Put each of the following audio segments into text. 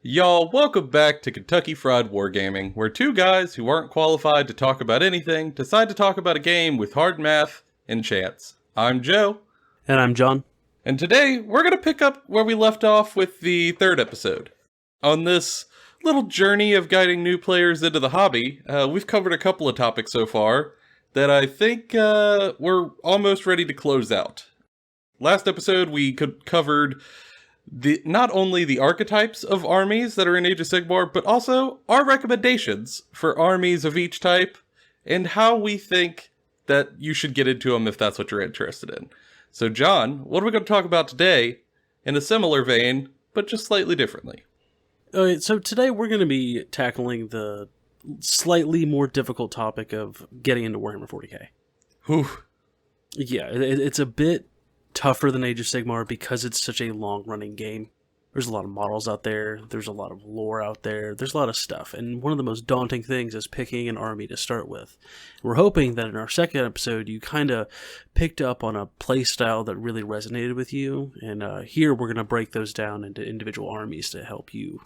Y'all, welcome back to Kentucky Fried Wargaming, where two guys who aren't qualified to talk about anything decide to talk about a game with hard math and chance. I'm Joe. And I'm John. And today, we're going to pick up where we left off with the third episode. On this little journey of guiding new players into the hobby, we've covered a couple of topics so far that I think we're almost ready to close out. Last episode, we covered not only the archetypes of armies that are in Age of Sigmar, but also our recommendations for armies of each type and how we think that you should get into them if that's what you're interested in. So John, what are we going to talk about today in a similar vein, but just slightly differently? Alright, so today we're going to be tackling the slightly more difficult topic of getting into Warhammer 40k. Whew. Yeah, it's a bit tougher than Age of Sigmar because it's such a long-running game. There's a lot of models out there, there's a lot of lore out there, there's a lot of stuff, and one of the most daunting things is picking an army to start with. We're hoping that in our second episode you kind of picked up on a playstyle that really resonated with you, and here we're going to break those down into individual armies to help you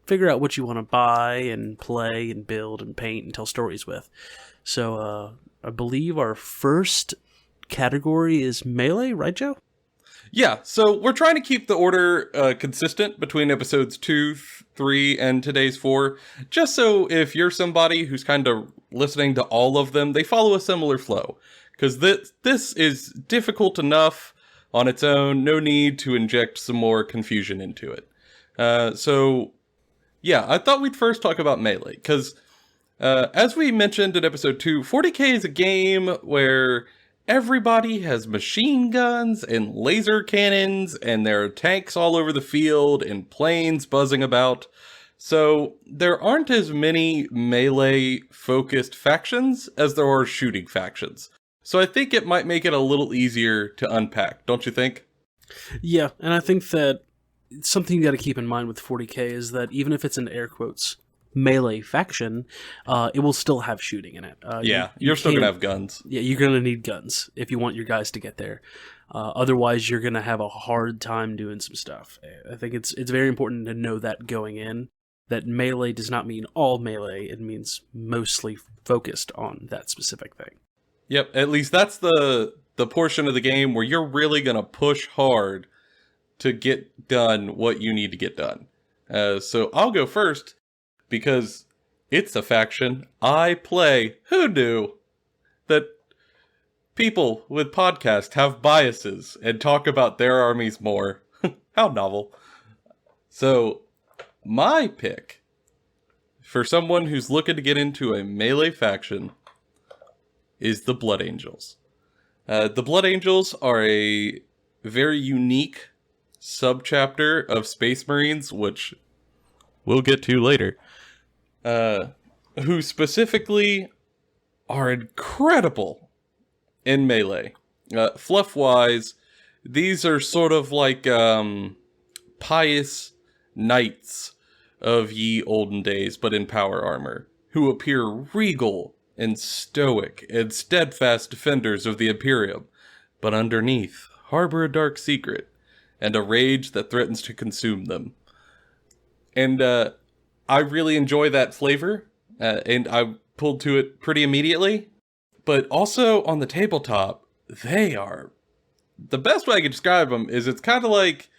figure out what you want to buy and play and build and paint and tell stories with. So I believe our first category is melee, right, Joe? Yeah, so we're trying to keep the order consistent between episodes 2, 3, and today's 4, just so if you're somebody who's kind of listening to all of them, they follow a similar flow. Because this is difficult enough on its own, no need to inject some more confusion into it. So, yeah, I thought we'd first talk about melee, because as we mentioned in episode 2, 40k is a game where everybody has machine guns and laser cannons, and there are tanks all over the field and planes buzzing about. So there aren't as many melee-focused factions as there are shooting factions. So I think it might make it a little easier to unpack, don't you think? Yeah, and I think that something you got to keep in mind with 40k is that even if it's in air quotes melee faction, it will still have shooting in it. You're still gonna have guns. Yeah, you're gonna need guns if you want your guys to get there. Otherwise, you're gonna have a hard time doing some stuff. I think it's very important to know that going in, that melee does not mean all melee. It means mostly focused on that specific thing. Yep, at least that's the portion of the game where you're really gonna push hard to get done what you need to get done. So I'll go first, because it's a faction I play. Who knew that people with podcasts have biases and talk about their armies more? How novel. So, my pick for someone who's looking to get into a melee faction is the Blood Angels. The Blood Angels are a very unique subchapter of Space Marines, which we'll get to later. Who specifically are incredible in melee. Fluff-wise, these are sort of like pious knights of ye olden days, but in power armor, who appear regal and stoic and steadfast defenders of the Imperium, but underneath harbor a dark secret and a rage that threatens to consume them. And I really enjoy that flavor, and I pulled to it pretty immediately. But also on the tabletop, they are... The best way I can describe them is it's kind of like,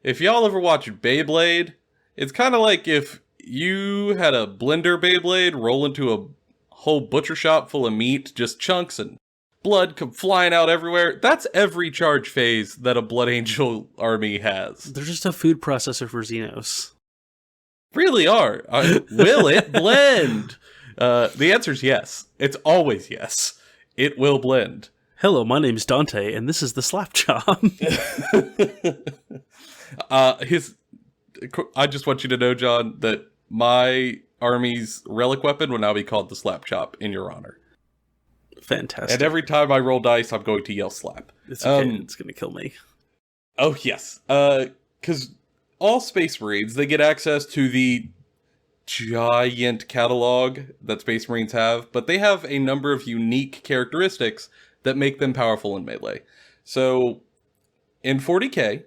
if y'all ever watched Beyblade, it's kind of like if you had a blender Beyblade roll into a whole butcher shop full of meat, just chunks and blood come flying out everywhere. That's every charge phase that a Blood Angel army has. They're just a food processor for Xenos. Really are. Will it blend? The answer is yes. It's always yes. It will blend. Hello, my name's Dante, and this is the Slap Chop. I just want you to know, John, that my army's relic weapon will now be called the Slap Chop in your honor. Fantastic. And every time I roll dice, I'm going to yell slap. It's okay. It's going to kill me. Oh, yes. Because all Space Marines, they get access to the giant catalog that Space Marines have, but they have a number of unique characteristics that make them powerful in melee. So, in 40k,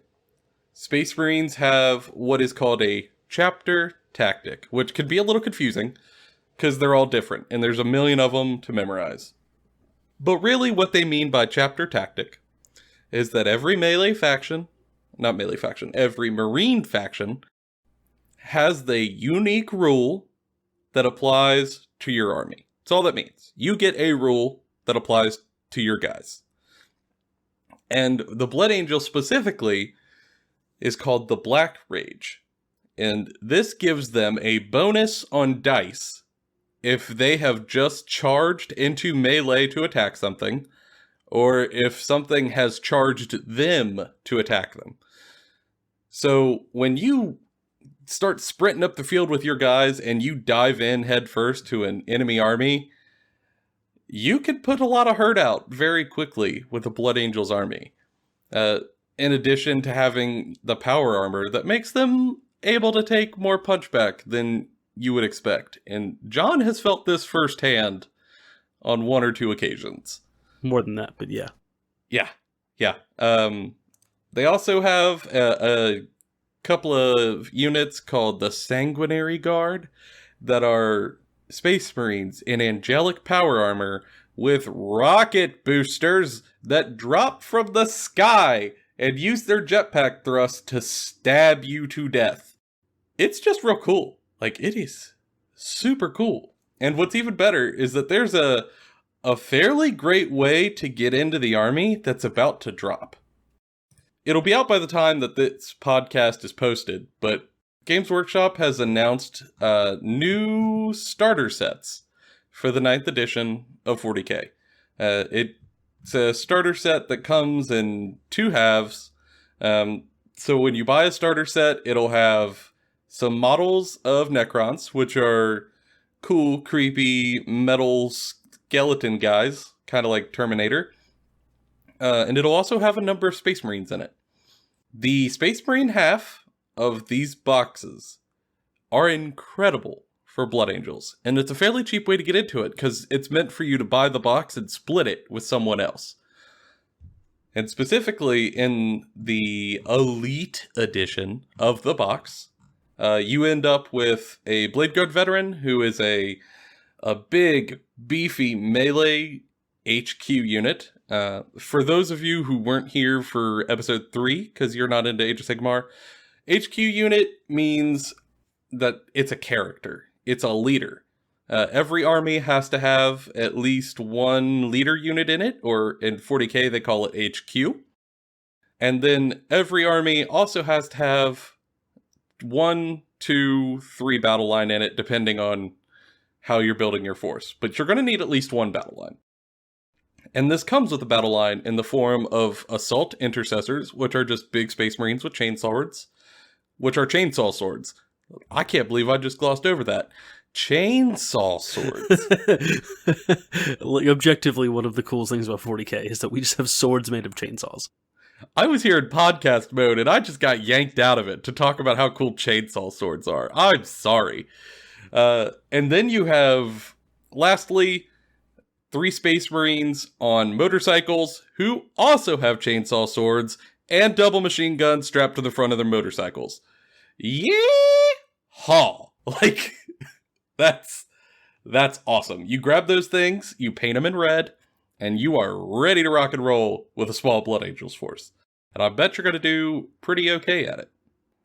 Space Marines have what is called a chapter, tactic, which could be a little confusing because they're all different and there's a million of them to memorize. But really what they mean by chapter tactic is that every every Marine faction has the unique rule that applies to your army. That's all that means. You get a rule that applies to your guys. And the Blood Angel specifically is called the Black Rage. And this gives them a bonus on dice if they have just charged into melee to attack something, or if something has charged them to attack them. So when you start sprinting up the field with your guys and you dive in head first to an enemy army, you can put a lot of hurt out very quickly with the Blood Angel's army. In addition to having the power armor that makes them able to take more punchback than you would expect. And John has felt this firsthand on one or two occasions. More than that, but yeah. Yeah. They also have a couple of units called the Sanguinary Guard that are Space Marines in angelic power armor with rocket boosters that drop from the sky and use their jetpack thrust to stab you to death. It's just real cool. Like, it is super cool. And what's even better is that there's a fairly great way to get into the army that's about to drop. It'll be out by the time that this podcast is posted, but Games Workshop has announced new starter sets for the 9th edition of 40k. It's a starter set that comes in 2 halves. So when you buy a starter set, it'll have some models of Necrons, which are cool, creepy, metal skeleton guys, kind of like Terminator. And it'll also have a number of Space Marines in it. The Space Marine half of these boxes are incredible for Blood Angels. And it's a fairly cheap way to get into it, because it's meant for you to buy the box and split it with someone else. And specifically in the Elite edition of the box, you end up with a Blade Guard veteran who is a big, beefy melee HQ unit. For those of you who weren't here for episode 3, because you're not into Age of Sigmar, HQ unit means that it's a character. It's a leader. Every army has to have at least one leader unit in it, or in 40k they call it HQ. And then every army also has to have 1, 2, 3 battle line in it, depending on how you're building your force. But you're going to need at least 1 battle line. And this comes with a battle line in the form of Assault Intercessors, which are just big Space Marines with chainsaw swords, which are chainsaw swords. I can't believe I just glossed over that. Chainsaw swords. Like, objectively, one of the coolest things about 40k is that we just have swords made of chainsaws. I was here in podcast mode, and I just got yanked out of it to talk about how cool chainsaw swords are. I'm sorry. And then you have, lastly, 3 Space Marines on motorcycles who also have chainsaw swords and double machine guns strapped to the front of their motorcycles. Yeehaw! Like, that's awesome. You grab those things, you paint them in red, and you are ready to rock and roll with a small Blood Angels force. And I bet you're going to do pretty okay at it.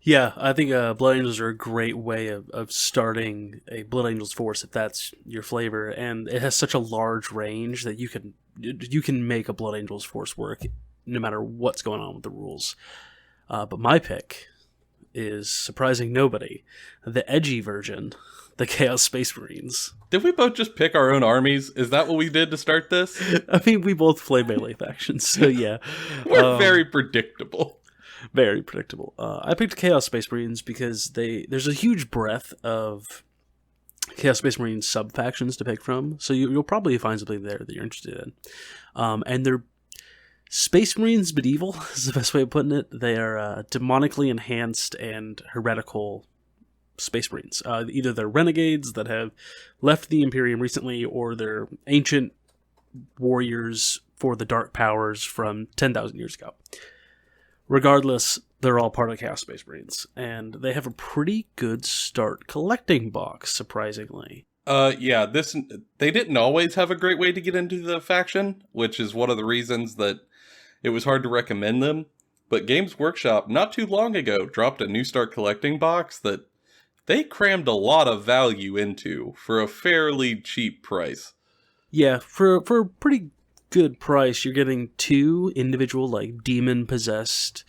Yeah, I think Blood Angels are a great way of starting a Blood Angels force if that's your flavor, and it has such a large range that you can make a Blood Angels force work no matter what's going on with the rules. But my pick is, surprising nobody, the edgy version, the Chaos Space Marines. Did we both just pick our own armies? Is that what we did to start this? I mean, we both play melee factions, so yeah. We're very predictable. Very predictable. I picked Chaos Space Marines because there's a huge breadth of Chaos Space Marine sub-factions to pick from, so you'll probably find something there that you're interested in. And they're Space Marines medieval, is the best way of putting it. They are demonically enhanced and heretical Space Marines. Either they're renegades that have left the Imperium recently, or they're ancient warriors for the Dark Powers from 10,000 years ago. Regardless, they're all part of the Chaos Space Marines, and they have a pretty good start collecting box, surprisingly. Yeah, they didn't always have a great way to get into the faction, which is one of the reasons that it was hard to recommend them. But Games Workshop, not too long ago, dropped a new start collecting box that they crammed a lot of value into for a fairly cheap price. Yeah, for a pretty good price, you're getting 2 individual, like, demon-possessed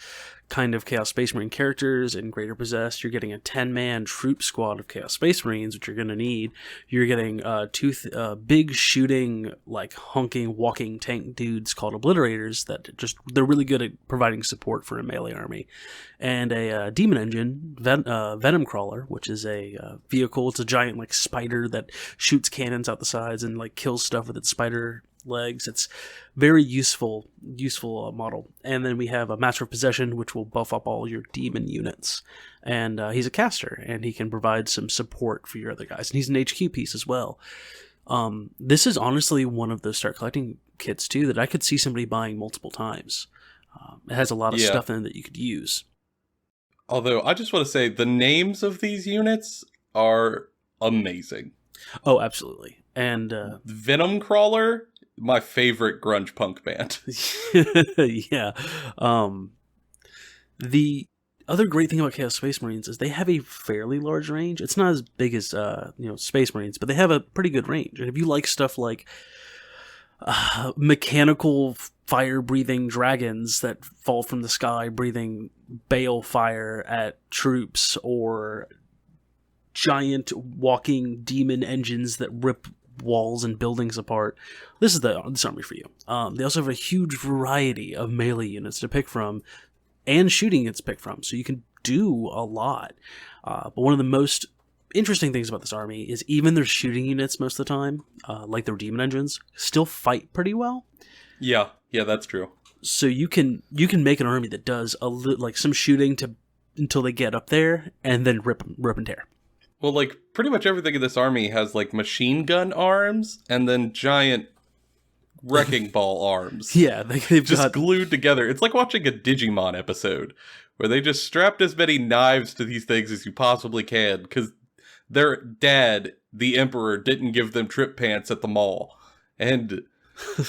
kind of Chaos Space Marine characters and Greater Possessed. You're getting a 10-man troop squad of Chaos Space Marines, which you're going to need. You're getting 2 big shooting, like, honking, walking tank dudes called Obliterators that they're really good at providing support for a melee army. And a demon engine, Venom Crawler, which is a vehicle. It's a giant, like, spider that shoots cannons out the sides and, like, kills stuff with its spider legs. It's very useful model. And then we have a Master of Possession, which will buff up all your demon units. And he's a caster, and he can provide some support for your other guys. And he's an HQ piece as well. This is honestly one of those start collecting kits too that I could see somebody buying multiple times. It has a lot of stuff in it that you could use. Although I just want to say the names of these units are amazing. Oh, absolutely. And Venom Crawler, my favorite grunge punk band. Yeah. The other great thing about Chaos Space Marines is they have a fairly large range. It's not as big as Space Marines, but they have a pretty good range. And if you like stuff like mechanical fire-breathing dragons that fall from the sky, breathing bale fire at troops, or giant walking demon engines that rip walls and buildings apart, this army for you. They also have a huge variety of melee units to pick from and shooting units to pick from, so you can do a lot. But one of the most interesting things about this army is even their shooting units most of the time, like their demon engines, still fight pretty well. Yeah, that's true. So you can make an army that does like some shooting until they get up there, and then rip and tear. Well, like, pretty much everything in this army has, like, machine gun arms and then giant wrecking ball arms. Yeah, they've just glued together. It's like watching a Digimon episode where they just strapped as many knives to these things as you possibly can because their dad, the Emperor, didn't give them trip pants at the mall. And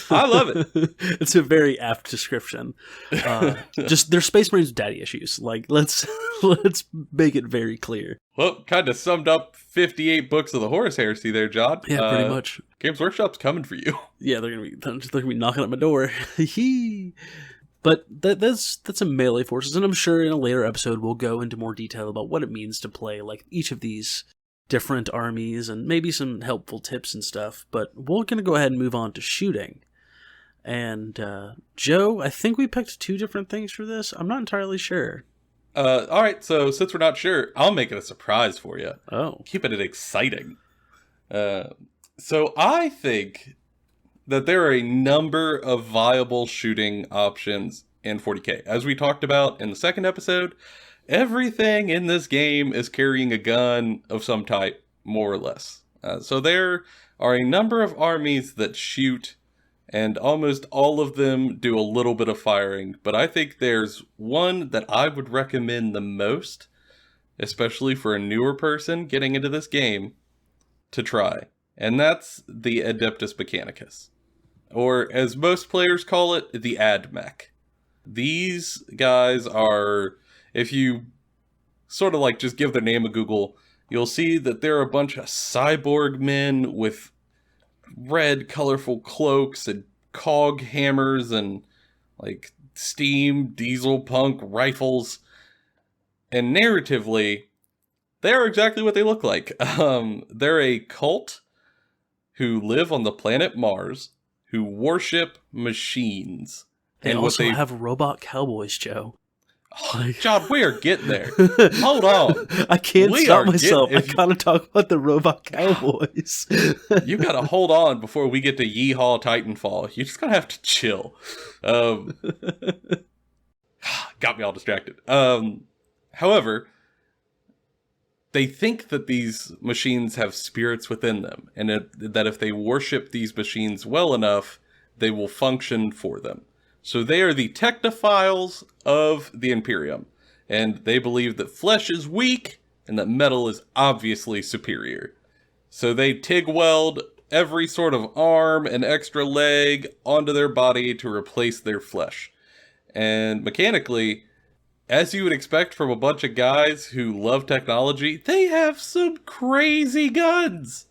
I love it. It's a very apt description. Just they're Space Marines with daddy issues. Like, let's make it very clear. Well, kind of summed up 58 books of the Horus Heresy there, John. Yeah, pretty much. Games Workshop's coming for you. Yeah, they're gonna be knocking at my door. But that's a melee forces, and I'm sure in a later episode we'll go into more detail about what it means to play like each of these different armies and maybe some helpful tips and stuff. But we're gonna go ahead and move on to shooting. And Joe, I think we picked 2 different things for this. I'm not entirely sure. All right, so since we're not sure, I'll make it a surprise for you. Oh. Keeping it exciting. So I think that there are a number of viable shooting options in 40k. As we talked about in the second episode, everything in this game is carrying a gun of some type, more or less. So there are a number of armies that shoot, and almost all of them do a little bit of firing. But I think there's one that I would recommend the most, especially for a newer person getting into this game, to try. And that's the Adeptus Mechanicus. Or, as most players call it, the AdMech. These guys are, if you sort of like just give their name a Google, you'll see that they're a bunch of cyborg men with red colorful cloaks and cog hammers and like steam diesel punk rifles, and narratively they're exactly what they look like. They're a cult who live on the planet Mars, who worship machines. They also have robot cowboys, Joe. Oh, John, we are getting there. Hold on. I can't stop myself. I gotta talk about the robot cowboys. You gotta hold on before we get to Yeehaw Titanfall. You just gotta have to chill. Got me all distracted. However, they think that these machines have spirits within them, and that if they worship these machines well enough, they will function for them. So they are the technophiles of the Imperium, and they believe that flesh is weak and that metal is obviously superior. So they TIG weld every sort of arm and extra leg onto their body to replace their flesh. And mechanically, as you would expect from a bunch of guys who love technology, they have some crazy guns.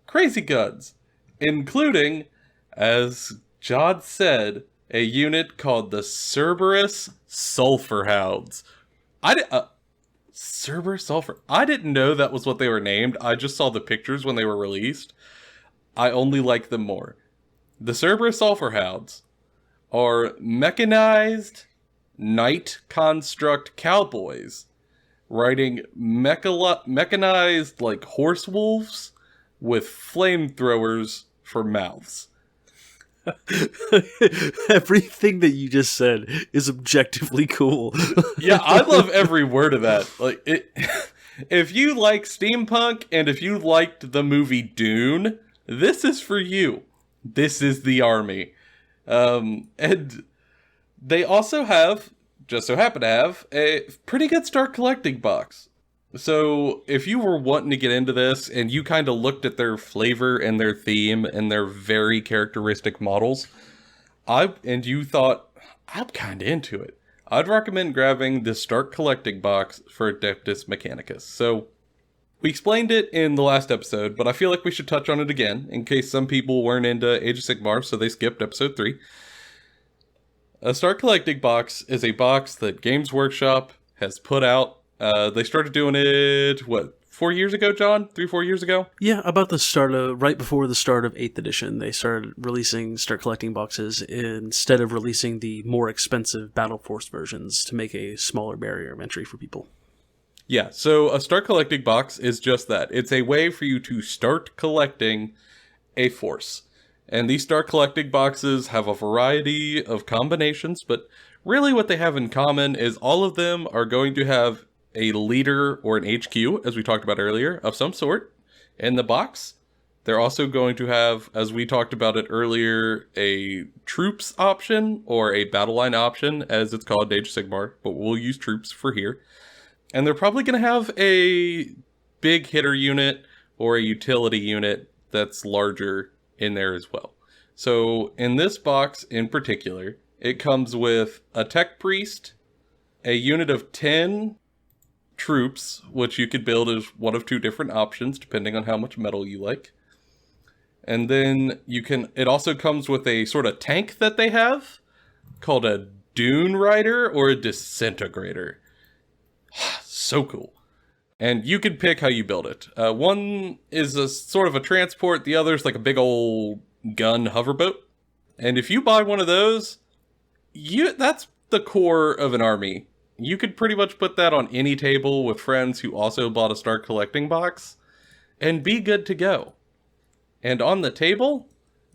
Crazy guns. Including, as John said, a unit called the Cerberus Sulfur Hounds. Cerberus Sulfur. I didn't know that was what they were named. I just saw the pictures when they were released. I only like them more. The Cerberus Sulfur Hounds are mechanized knight construct cowboys riding mechanized like horse wolves with flamethrowers for mouths. Everything that you just said is objectively cool. Yeah, I love every word of that. Like it, if you like steampunk and if you liked the movie Dune, this is for you. This is the army. And they also have, just so happen to have, a pretty good start collecting box. So if you were wanting to get into this and you kind of looked at their flavor and their theme and their very characteristic models, and you thought, I'm kind of into it, I'd recommend grabbing the start collecting box for Adeptus Mechanicus. So we explained it in the last episode, but I feel like we should touch on it again in case some people weren't into Age of Sigmar, so they skipped episode 3. A start collecting box is a box that Games Workshop has put out. They started doing it, 4 years ago, John? 3-4 years ago? Yeah, about the start of, right before the start of 8th edition, they started releasing start collecting boxes instead of releasing the more expensive Battle Force versions to make a smaller barrier of entry for people. Yeah, so a start collecting box is just that. It's a way for you to start collecting a force. And these start collecting boxes have a variety of combinations, but really what they have in common is all of them are going to have a leader or an HQ, as we talked about earlier, of some sort in the box. They're also going to have, as we talked about it earlier, a troops option or a battle line option, as it's called in Age of Sigmar, but we'll use troops for here. And they're probably going to have a big hitter unit or a utility unit that's larger in there as well. So in this box in particular, it comes with a tech priest, a unit of 10 troops, which you could build as one of 2 different options depending on how much metal you like. And then it also comes with a sort of tank that they have called a Dune Rider or a Disintegrator. So cool. And you can pick how you build it. One is a sort of a transport, the other's like a big old gun hoverboat. And if you buy one of those, that's the core of an army. You could pretty much put that on any table with friends who also bought a start collecting box and be good to go. And on the table,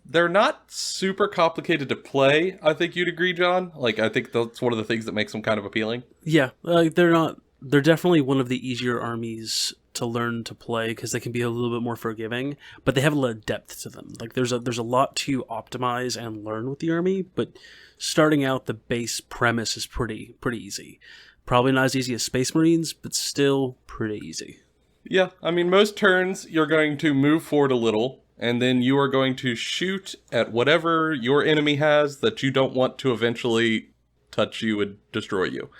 they're not super complicated to play, I think you'd agree, John. Like, I think that's one of the things that makes them kind of appealing. Yeah, they're not. They're definitely one of the easier armies to learn to play because they can be a little bit more forgiving, but they have a lot of depth to them. Like there's a lot to optimize and learn with the army, but starting out the base premise is pretty easy. Probably not as easy as Space Marines, but still pretty easy. Yeah, I mean, most turns you're going to move forward a little, and then you are going to shoot at whatever your enemy has that you don't want to eventually touch you and destroy you.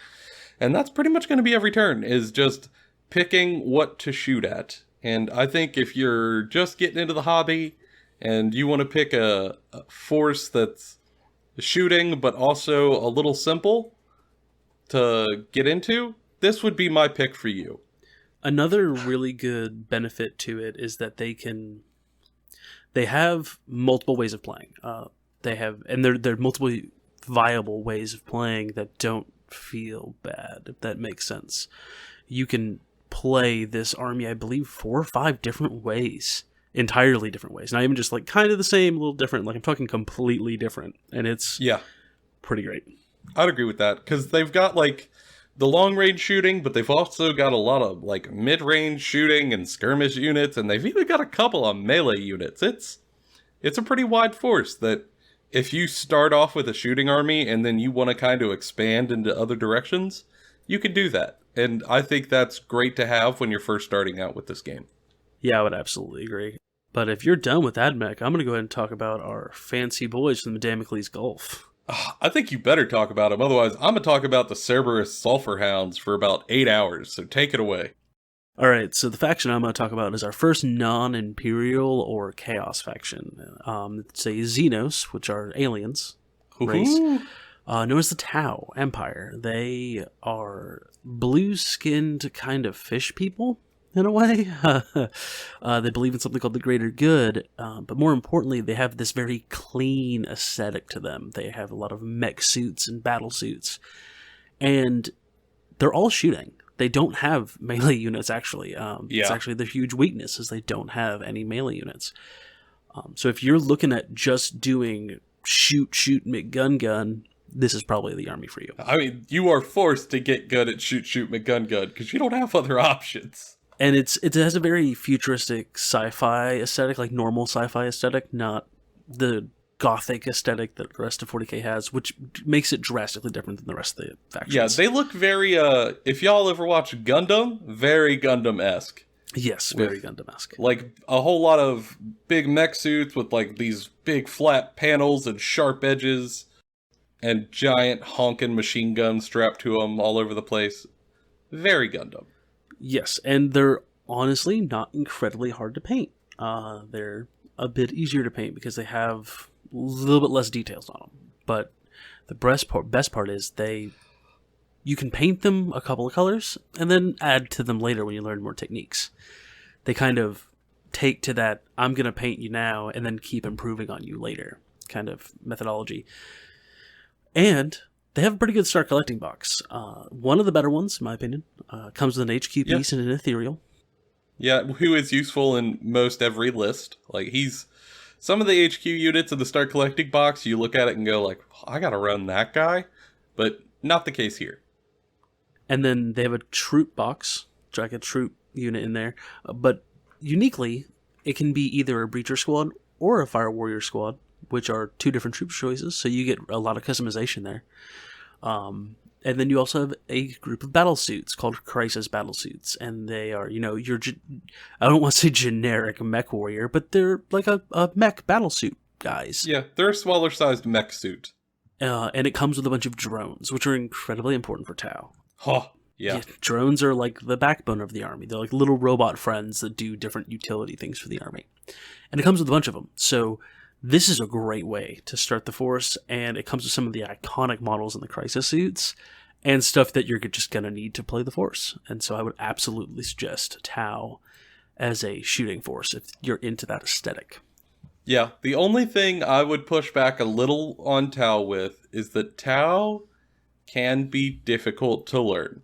And that's pretty much going to be every turn, is just picking what to shoot at. And I think if you're just getting into the hobby and you want to pick a force that's shooting but also a little simple to get into, this would be my pick for you. Another really good benefit to it is that they have multiple ways of playing. They're multiple viable ways of playing that don't feel bad, if that makes sense. You can play this army, I believe, 4 or 5 different ways, entirely different ways. Not even just like kind of the same, a little different. Like I'm talking completely different, and it's pretty great. I'd agree with that because they've got like the long range shooting, but they've also got a lot of like mid range shooting and skirmish units, and they've even got a couple of melee units. It's a pretty wide force that if you start off with a shooting army and then you want to kind of expand into other directions, you can do that. And I think that's great to have when you're first starting out with this game. Yeah, I would absolutely agree. But if you're done with AdMech, I'm going to go ahead and talk about our fancy boys from the Damocles Gulf. I think you better talk about them. Otherwise, I'm going to talk about the Cerberus Sulfur Hounds for about 8 hours. So take it away. All right, so the faction I'm going to talk about is our first non-Imperial or Chaos faction. It's a Xenos, which are aliens race, known as the Tau Empire. They are blue-skinned kind of fish people, in a way. They believe in something called the greater good, but more importantly, they have this very clean aesthetic to them. They have a lot of mech suits and battle suits, and they're all shooting. They don't have melee units, actually. It's actually their huge weakness is they don't have any melee units. So if you're looking at just doing shoot, McGun, this is probably the army for you. I mean, you are forced to get good at shoot, McGun, because you don't have other options. And it has a very futuristic sci-fi aesthetic, like normal sci-fi aesthetic, not the gothic aesthetic that the rest of 40k has, which makes it drastically different than the rest of the factions. Yeah, they look very, if y'all ever watch Gundam, very Gundam-esque. Yes, very Gundam-esque. Like, a whole lot of big mech suits with, like, these big flat panels and sharp edges, and giant honking machine guns strapped to them all over the place. Very Gundam. Yes, and they're honestly not incredibly hard to paint. They're a bit easier to paint because they have a little bit less details on them. But the best part is you can paint them a couple of colors and then add to them later when you learn more techniques. They kind of take to that, I'm going to paint you now and then keep improving on you later kind of methodology. And they have a pretty good start collecting box. One of the better ones, in my opinion, comes with an HQ piece and an ethereal. Yeah, who is useful in most every list. Like, some of the HQ units in the start collecting box, you look at it and go like, I gotta run that guy. But not the case here. And then they have a troop box, like a troop unit in there. But uniquely, it can be either a breacher squad or a fire warrior squad, which are two different troop choices, so you get a lot of customization there. And then you also have a group of battle suits called Crisis battle suits, and they are, I don't want to say generic mech warrior, but they're like a mech battle suit guys. Yeah, they're a smaller sized mech suit. And it comes with a bunch of drones, which are incredibly important for Tau. Huh. Yeah. Drones are like the backbone of the army. They're like little robot friends that do different utility things for the army. And it comes with a bunch of them. So this is a great way to start the force, and it comes with some of the iconic models in the Crisis suits and stuff that you're just going to need to play the force. And so I would absolutely suggest Tau as a shooting force if you're into that aesthetic. Yeah, the only thing I would push back a little on Tau with is that Tau can be difficult to learn.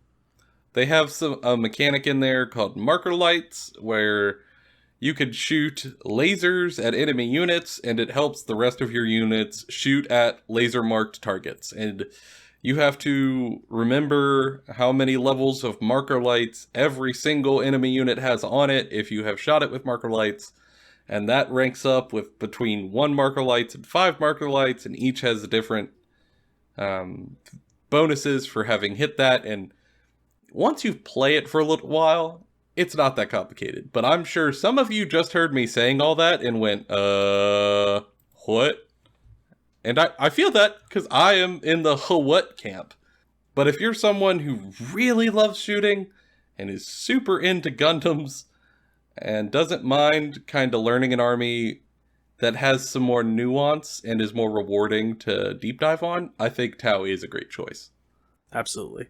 They have a mechanic in there called marker lights, where you can shoot lasers at enemy units, and it helps the rest of your units shoot at laser-marked targets. And you have to remember how many levels of marker lights every single enemy unit has on it if you have shot it with marker lights. And that ranks up with between 1 marker lights and 5 marker lights, and each has different bonuses for having hit that. And once you play it for a little while, it's not that complicated. But I'm sure some of you just heard me saying all that and went, what? And I feel that because I am in the what camp. But if you're someone who really loves shooting and is super into Gundams and doesn't mind kind of learning an army that has some more nuance and is more rewarding to deep dive on, I think Tau is a great choice. Absolutely.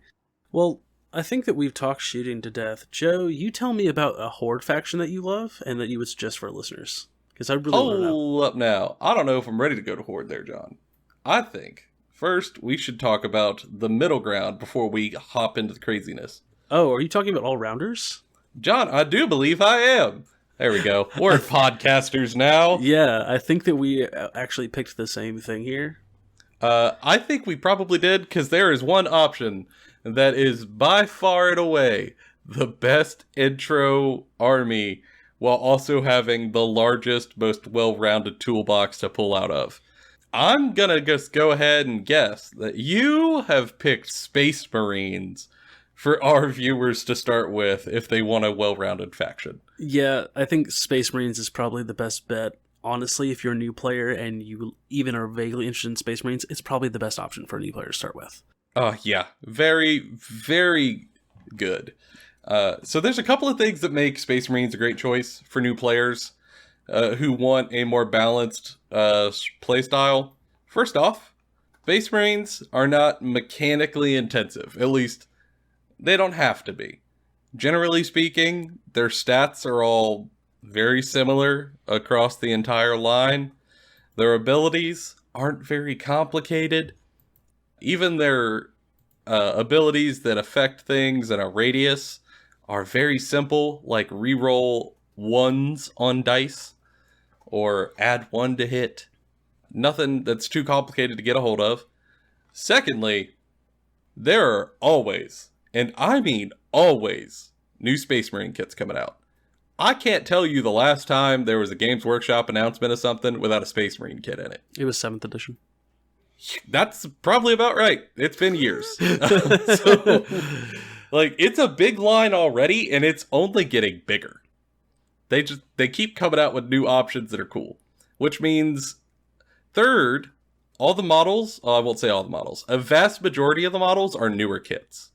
Well, I think that we've talked shooting to death. Joe, you tell me about a Horde faction that you love and that you would suggest for our listeners. Because I really want to know. Hold up now. I don't know if I'm ready to go to Horde there, John. I think first we should talk about the middle ground before we hop into the craziness. Oh, are you talking about all-rounders? John, I do believe I am. There we go. We're podcasters now. Yeah, I think that we actually picked the same thing here. I think we probably did, because there is one option that is by far and away the best intro army, while also having the largest, most well-rounded toolbox to pull out of. I'm gonna just go ahead and guess that you have picked Space Marines for our viewers to start with if they want a well-rounded faction. Yeah, I think Space Marines is probably the best bet. Honestly, if you're a new player and you even are vaguely interested in Space Marines, it's probably the best option for a new player to start with. Yeah. Very, very good. So there's a couple of things that make Space Marines a great choice for new players who want a more balanced playstyle. First off, Space Marines are not mechanically intensive. At least, they don't have to be. Generally speaking, their stats are all very similar across the entire line. Their abilities aren't very complicated. Even their abilities that affect things in a radius are very simple, like reroll ones on dice or add one to hit. Nothing that's too complicated to get a hold of. Secondly, there are always, and I mean always, new Space Marine kits coming out. I can't tell you the last time there was a Games Workshop announcement of something without a Space Marine kit in it. It was 7th edition. That's probably about right. It's been years. So, like, it's a big line already, and it's only getting bigger. They keep coming out with new options that are cool. Which means, third, all the models, I won't say all the models, a vast majority of the models are newer kits.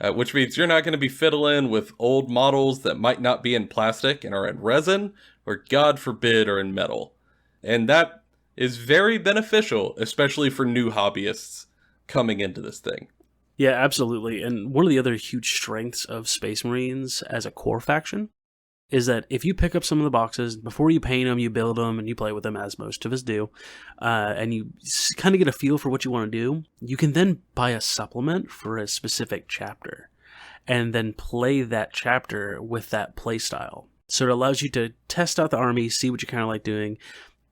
Which means you're not going to be fiddling with old models that might not be in plastic and are in resin, or God forbid are in metal. And that is very beneficial, especially for new hobbyists coming into this thing. Yeah, absolutely. And one of the other huge strengths of Space Marines as a core faction is that if you pick up some of the boxes, before you paint them, you build them, and you play with them, as most of us do, and you kind of get a feel for what you want to do, you can then buy a supplement for a specific chapter, and then play that chapter with that play style. So it allows you to test out the army, see what you kind of like doing,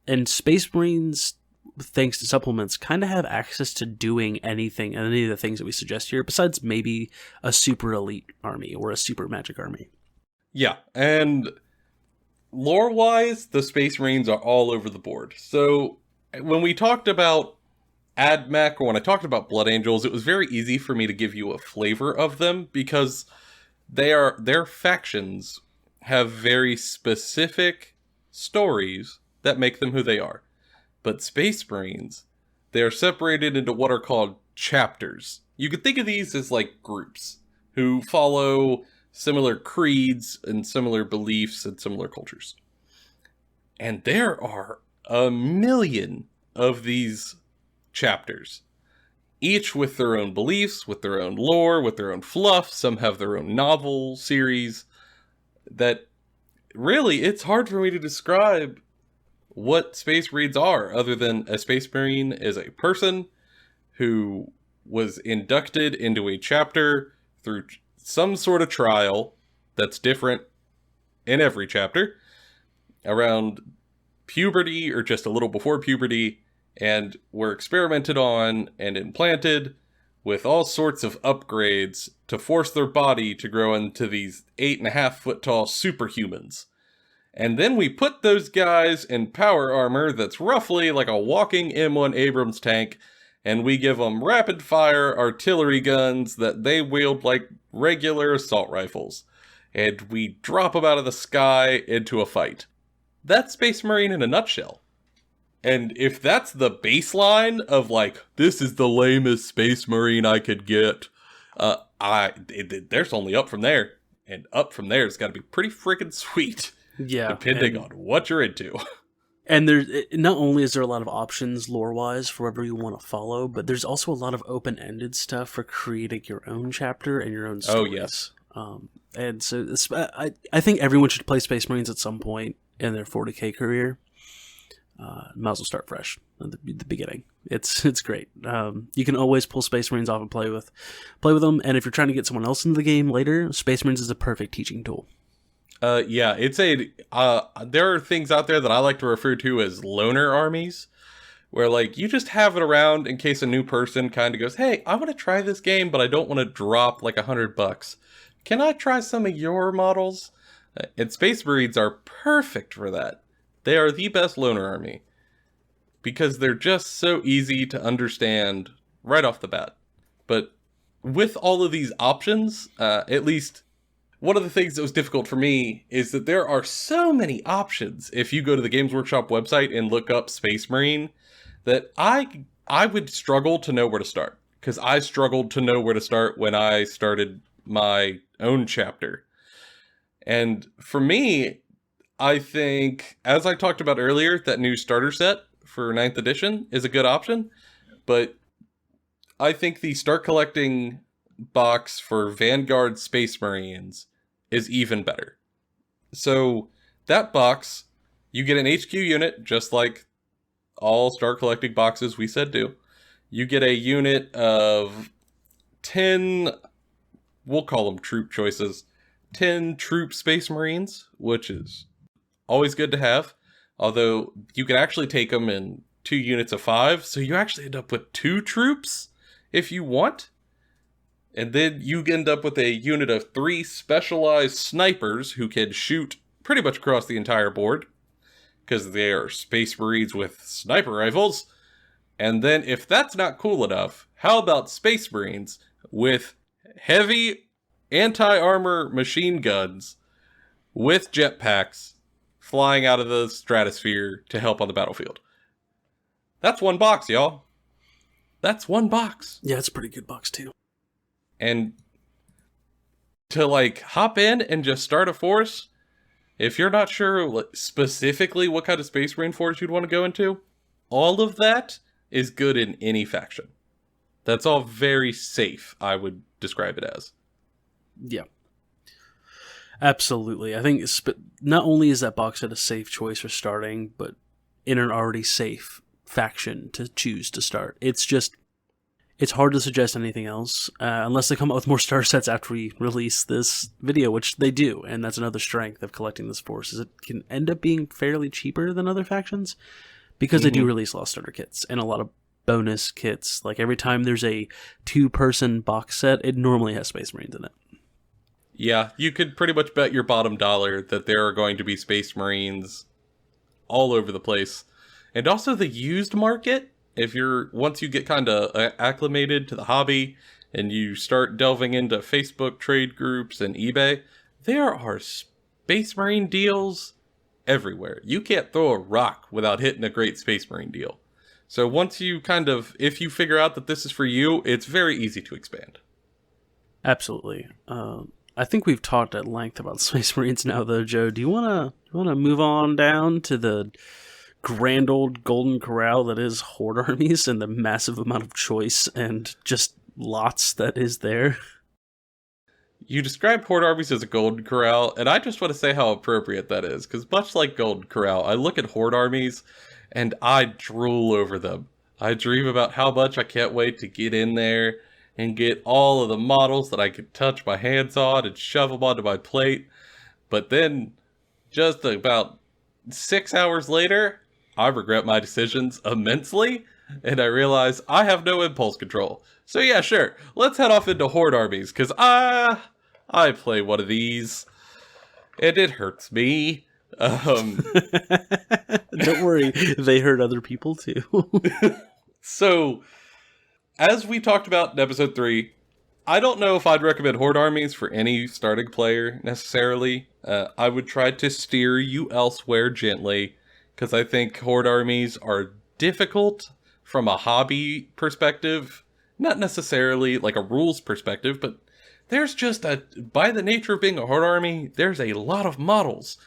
and Space Marines, thanks to supplements, kind of have access to doing anything, and any of the things that we suggest here, besides maybe a super elite army or a super magic army. Yeah, and lore-wise, the Space Marines are all over the board. So when we talked about AdMech, or when I talked about Blood Angels, it was very easy for me to give you a flavor of them because their factions have very specific stories that make them who they are. But Space Marines, they are separated into what are called chapters. You could think of these as like groups who follow similar creeds and similar beliefs and similar cultures. And there are a million of these chapters, each with their own beliefs, with their own lore, with their own fluff. Some have their own novel series that really, it's hard for me to describe what Space Marines are, other than a Space Marine is a person who was inducted into a chapter through some sort of trial that's different in every chapter around puberty or just a little before puberty, and were experimented on and implanted with all sorts of upgrades to force their body to grow into these 8.5 foot tall superhumans. And then we put those guys in power armor that's roughly like a walking M1 Abrams tank, and we give them rapid-fire artillery guns that they wield like regular assault rifles. And we drop them out of the sky into a fight. That's Space Marine in a nutshell. And if that's the baseline of like, this is the lamest Space Marine I could get, there's only up from there. And up from there, it's got to be pretty freaking sweet. Yeah. Depending on what you're into. And there's not only is there a lot of options lore-wise for whatever you want to follow, but there's also a lot of open-ended stuff for creating your own chapter and your own stories. Oh, yes. And so I think everyone should play Space Marines at some point in their 40k career. Might as well start fresh at the beginning. It's great. You can always pull Space Marines off and play with them. And if you're trying to get someone else into the game later, Space Marines is a perfect teaching tool. Yeah, there are things out there that I like to refer to as loner armies, where like you just have it around in case a new person kind of goes, hey, I want to try this game, but I don't want to drop like $100. Can I try some of your models? And Space Marines are perfect for that. They are the best loner army. because they're just so easy to understand right off the bat. But with all of these options, at least one of the things that was difficult for me is that there are so many options if you go to the Games Workshop website and look up Space Marine, that I would struggle to know where to start. Because I struggled to know where to start when I started my own chapter. And for me, I think, as I talked about earlier, that new starter set for 9th edition is a good option. But I think the Start Collecting box for Vanguard Space Marines is even better. So that box, you get an HQ unit, just like all Start Collecting boxes we said do. You get a unit of 10, we'll call them troop choices, 10 troop Space Marines, which is always good to have. Although you can actually take them in 2 units of 5, so you actually end up with 2 troops if you want. And then you end up with a unit of 3 specialized snipers who can shoot pretty much across the entire board, because they are Space Marines with sniper rifles. And then if that's not cool enough, how about Space Marines with heavy anti-armor machine guns with jetpacks flying out of the stratosphere to help on the battlefield? That's one box, y'all. That's one box. Yeah, it's a pretty good box too. And to like hop in and just start a force, if you're not sure specifically what kind of Space Marine force you'd want to go into, all of that is good in any faction. That's all very safe, I would describe it as. Yeah. Absolutely. I think not only is that box set a safe choice for starting, but in an already safe faction to choose to start. It's hard to suggest anything else, unless they come up with more starter sets after we release this video, which they do, and that's another strength of collecting this force, is it can end up being fairly cheaper than other factions, because they do release a lot of starter kits, and a lot of bonus kits. Like every time there's a 2-person box set, it normally has Space Marines in it. Yeah, you could pretty much bet your bottom dollar that there are going to be Space Marines all over the place. And also the used market, once you get kind of acclimated to the hobby and you start delving into Facebook trade groups and eBay, there are Space Marine deals everywhere. You can't throw a rock without hitting a great Space Marine deal. So once you if you figure out that this is for you, it's very easy to expand. Absolutely. I think we've talked at length about Space Marines now, though, Joe. Do you want to move on down to the grand old golden corral that is Horde Armies and the massive amount of choice and just lots that is there? You described Horde Armies as a golden corral, and I just want to say how appropriate that is, because much like Golden Corral, I look at Horde Armies and I drool over them. I dream about how much I can't wait to get in there and get all of the models that I can touch my hands on and shove them onto my plate. But then, just about 6 hours later, I regret my decisions immensely, and I realize I have no impulse control. So yeah, sure, let's head off into Horde Armies, because I play one of these, and it hurts me. Don't worry, they hurt other people too. So, as we talked about in episode 3, I don't know if I'd recommend Horde Armies for any starting player, necessarily. I would try to steer you elsewhere gently, because I think Horde Armies are difficult from a hobby perspective. Not necessarily like a rules perspective, but there's just by the nature of being a Horde Army, there's a lot of models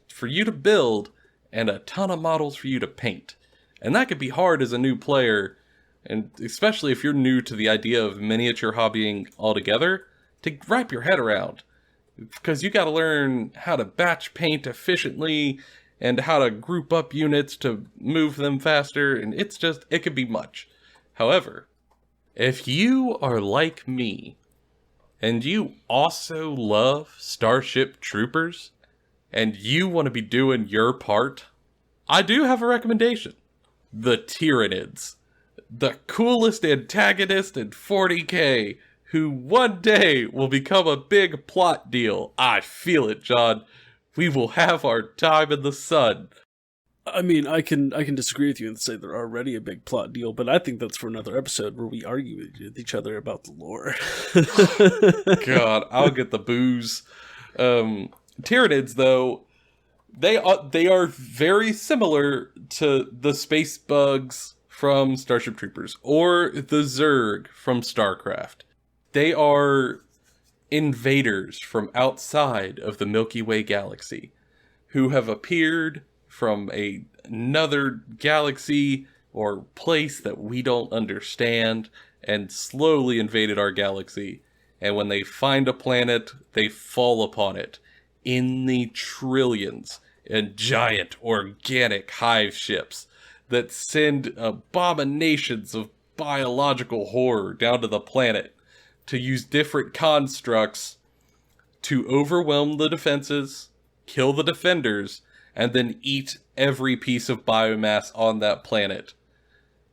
for you to build and a ton of models for you to paint. And that could be hard as a new player, and especially if you're new to the idea of miniature hobbying altogether, to wrap your head around. Because you gotta learn how to batch paint efficiently, and how to group up units to move them faster, and it could be much. However, if you are like me, and you also love Starship Troopers, and you want to be doing your part, I do have a recommendation. The Tyranids. The coolest antagonist in 40k, who one day will become a big plot deal. I feel it, John. We will have our time in the sun. I mean, I can disagree with you and say they're already a big plot deal, but I think that's for another episode where we argue with each other about the lore. God, I'll get the booze. Tyranids, though, they are very similar to the space bugs from Starship Troopers or the Zerg from StarCraft. They are invaders from outside of the Milky Way galaxy who have appeared from another galaxy or place that we don't understand and slowly invaded our galaxy. And when they find a planet, they fall upon it in the trillions in giant organic hive ships that send abominations of biological horror down to the planet to use different constructs to overwhelm the defenses, kill the defenders, and then eat every piece of biomass on that planet,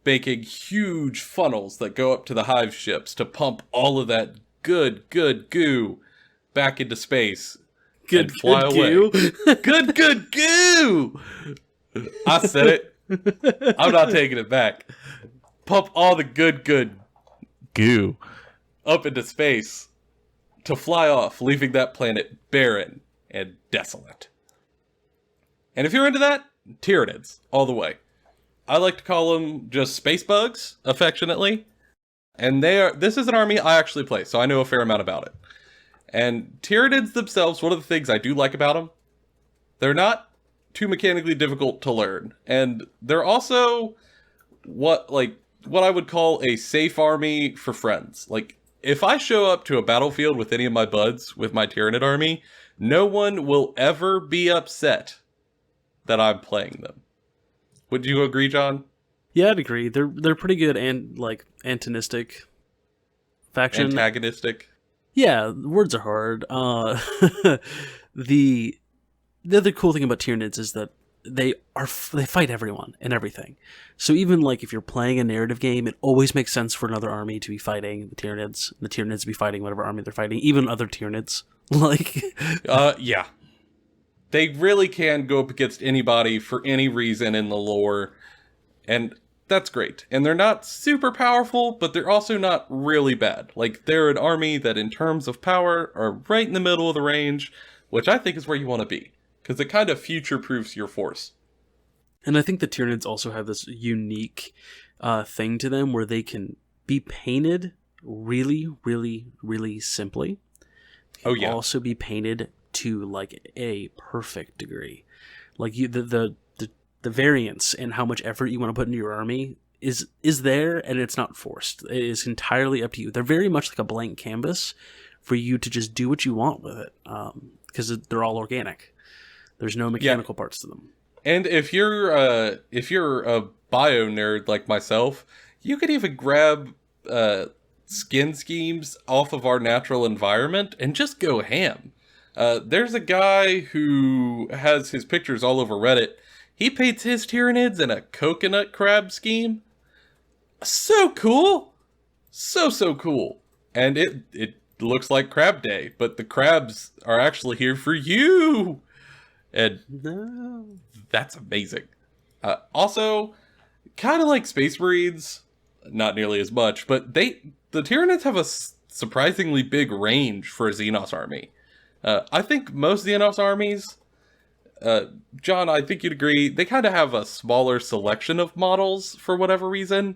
making huge funnels that go up to the hive ships to pump all of that good goo back into space and fly away. Goo. Good goo! I said it. I'm not taking it back. Pump all the good goo up into space to fly off, leaving that planet barren and desolate. And if you're into that, Tyranids, all the way. I like to call them just space bugs, affectionately. And this is an army I actually play, so I know a fair amount about it. And Tyranids themselves, one of the things I do like about them, they're not too mechanically difficult to learn. And they're also what I would call a safe army for friends. Like, if I show up to a battlefield with any of my buds with my Tyranid army, no one will ever be upset that I'm playing them. Would you agree, John? Yeah, I'd agree. They're pretty good and antagonistic faction. Antagonistic. Yeah, words are hard. The other cool thing about Tyranids is that they fight everyone and everything. So even if you're playing a narrative game, it always makes sense for another army to be fighting the Tyranids, and the Tyranids to be fighting whatever army they're fighting, even other Tyranids. Yeah. They really can go up against anybody for any reason in the lore, and that's great. And they're not super powerful, but they're also not really bad. They're an army that in terms of power are right in the middle of the range, which I think is where you want to be, because it kind of future-proofs your force. And I think the Tyranids also have this unique thing to them where they can be painted really, really, really simply. Oh, yeah. Also be painted to a perfect degree. The variance and how much effort you want to put into your army is there, and it's not forced. It is entirely up to you. They're very much like a blank canvas for you to just do what you want with it, because they're all organic. There's no mechanical parts to them. And if you're a bio nerd like myself, you could even grab skin schemes off of our natural environment and just go ham. There's a guy who has his pictures all over Reddit. He paints his Tyranids in a coconut crab scheme. So cool! So cool. And it looks like Crab Day, but the crabs are actually here for you! And that's amazing. Also, kind of like Space Marines, not nearly as much, but the Tyranids have a surprisingly big range for a Xenos army. I think most Xenos armies, John, I think you'd agree, they kind of have a smaller selection of models for whatever reason,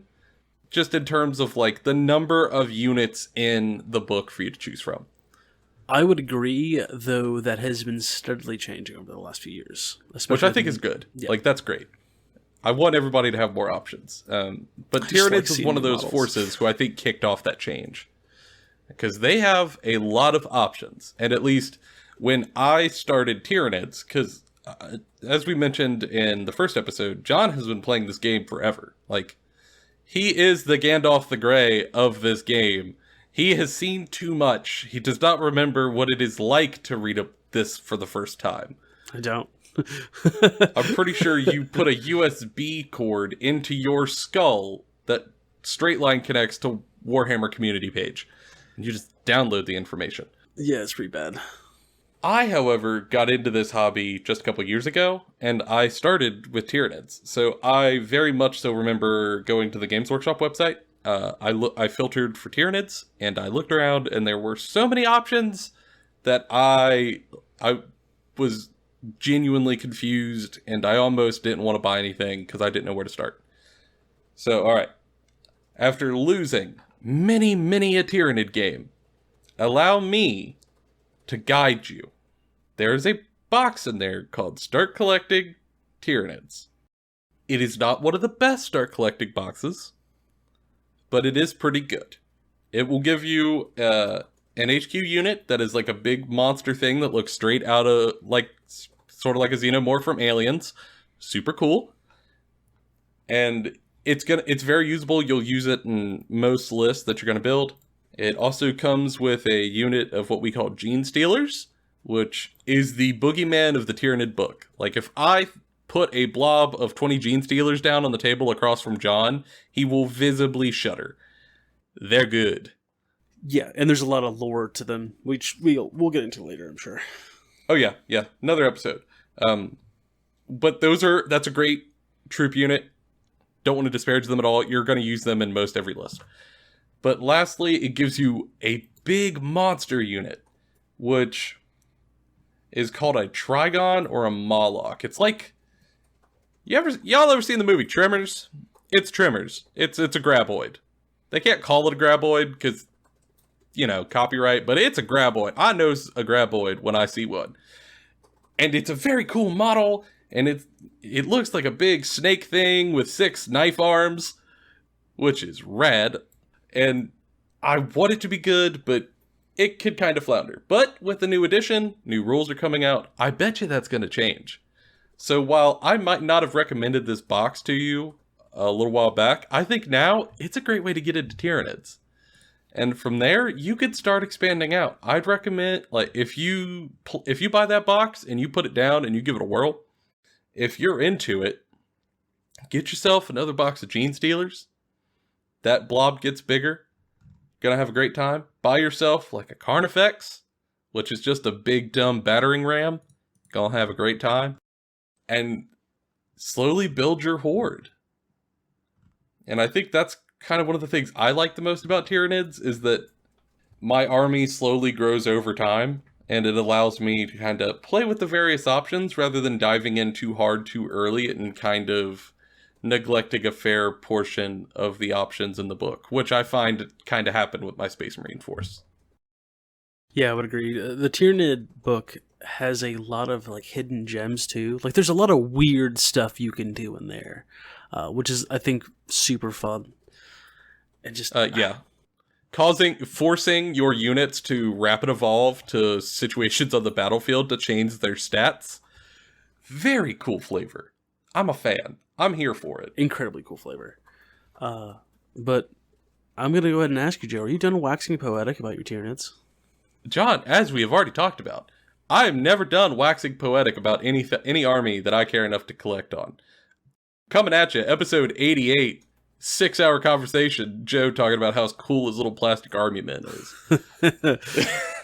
just in terms of the number of units in the book for you to choose from. I would agree, though that has been steadily changing over the last few years. Which I think is good. Yeah. That's great. I want everybody to have more options. But Tyranids is one of those forces who I think kicked off that change. Because they have a lot of options. And at least when I started Tyranids, because as we mentioned in the first episode, John has been playing this game forever. He is the Gandalf the Grey of this game. He has seen too much. He does not remember what it is like to read this for the first time. I don't. I'm pretty sure you put a USB cord into your skull that straight line connects to Warhammer community page. And you just download the information. Yeah, it's pretty bad. I, however, got into this hobby just a couple years ago, and I started with Tyranids. So I very much so remember going to the Games Workshop website. I filtered for Tyranids, and I looked around, and there were so many options that I was genuinely confused, and I almost didn't want to buy anything because I didn't know where to start. So, alright. After losing many a Tyranid game, allow me to guide you. There is a box in there called Start Collecting Tyranids. It is not one of the best Start Collecting boxes, but it is pretty good. It will give you an HQ unit that is like a big monster thing that looks straight out of, like, sort of like a xenomorph from Aliens. Super cool. And it's very usable. You'll use it in most lists that you're going to build. It also comes with a unit of what we call Gene Stealers, which is the boogeyman of the Tyranid book. Like, if I put a blob of 20 Gene Stealers down on the table across from John, he will visibly shudder. They're good. Yeah, and there's a lot of lore to them, which we'll get into later, I'm sure. Oh yeah, another episode. But that's a great troop unit. Don't want to disparage them at all. You're going to use them in most every list. But lastly, it gives you a big monster unit, which is called a Trigon or a Moloch. It's like, y'all ever seen the movie Tremors? It's Tremors. It's a graboid. They can't call it a graboid because, copyright, but it's a graboid. I know a graboid when I see one. And it's a very cool model, and it looks like a big snake thing with 6 knife arms, which is rad. And I want it to be good, but it could kind of flounder. But with the new edition, new rules are coming out, I bet you that's going to change. So while I might not have recommended this box to you a little while back, I think now it's a great way to get into Tyranids. And from there, you could start expanding out. I'd recommend, like, if you buy that box and you put it down and you give it a whirl, if you're into it, get yourself another box of Gene Stealers. That blob gets bigger. Gonna have a great time. Buy yourself like a Carnifex, which is just a big dumb battering ram. Gonna have a great time. And slowly build your horde. And I think that's kind of one of the things I like the most about Tyranids, is that my army slowly grows over time, and it allows me to kind of play with the various options rather than diving in too hard too early and kind of neglecting a fair portion of the options in the book, which I find kind of happened with my Space Marine force. Yeah, I would agree. The Tyranid book has a lot of like hidden gems too. Like, there's a lot of weird stuff you can do in there, which is, I think, super fun. And just forcing your units to rapid evolve to situations on the battlefield to change their stats. Very cool flavor. I'm a fan. I'm here for it. Incredibly cool flavor. But I'm going to go ahead and ask you, Joe, are you done waxing poetic about your Tyranids? John, as we have already talked about, I am never done waxing poetic about any army that I care enough to collect on. Coming at you, episode 88, 6-hour conversation, Joe talking about how cool his little plastic army man is.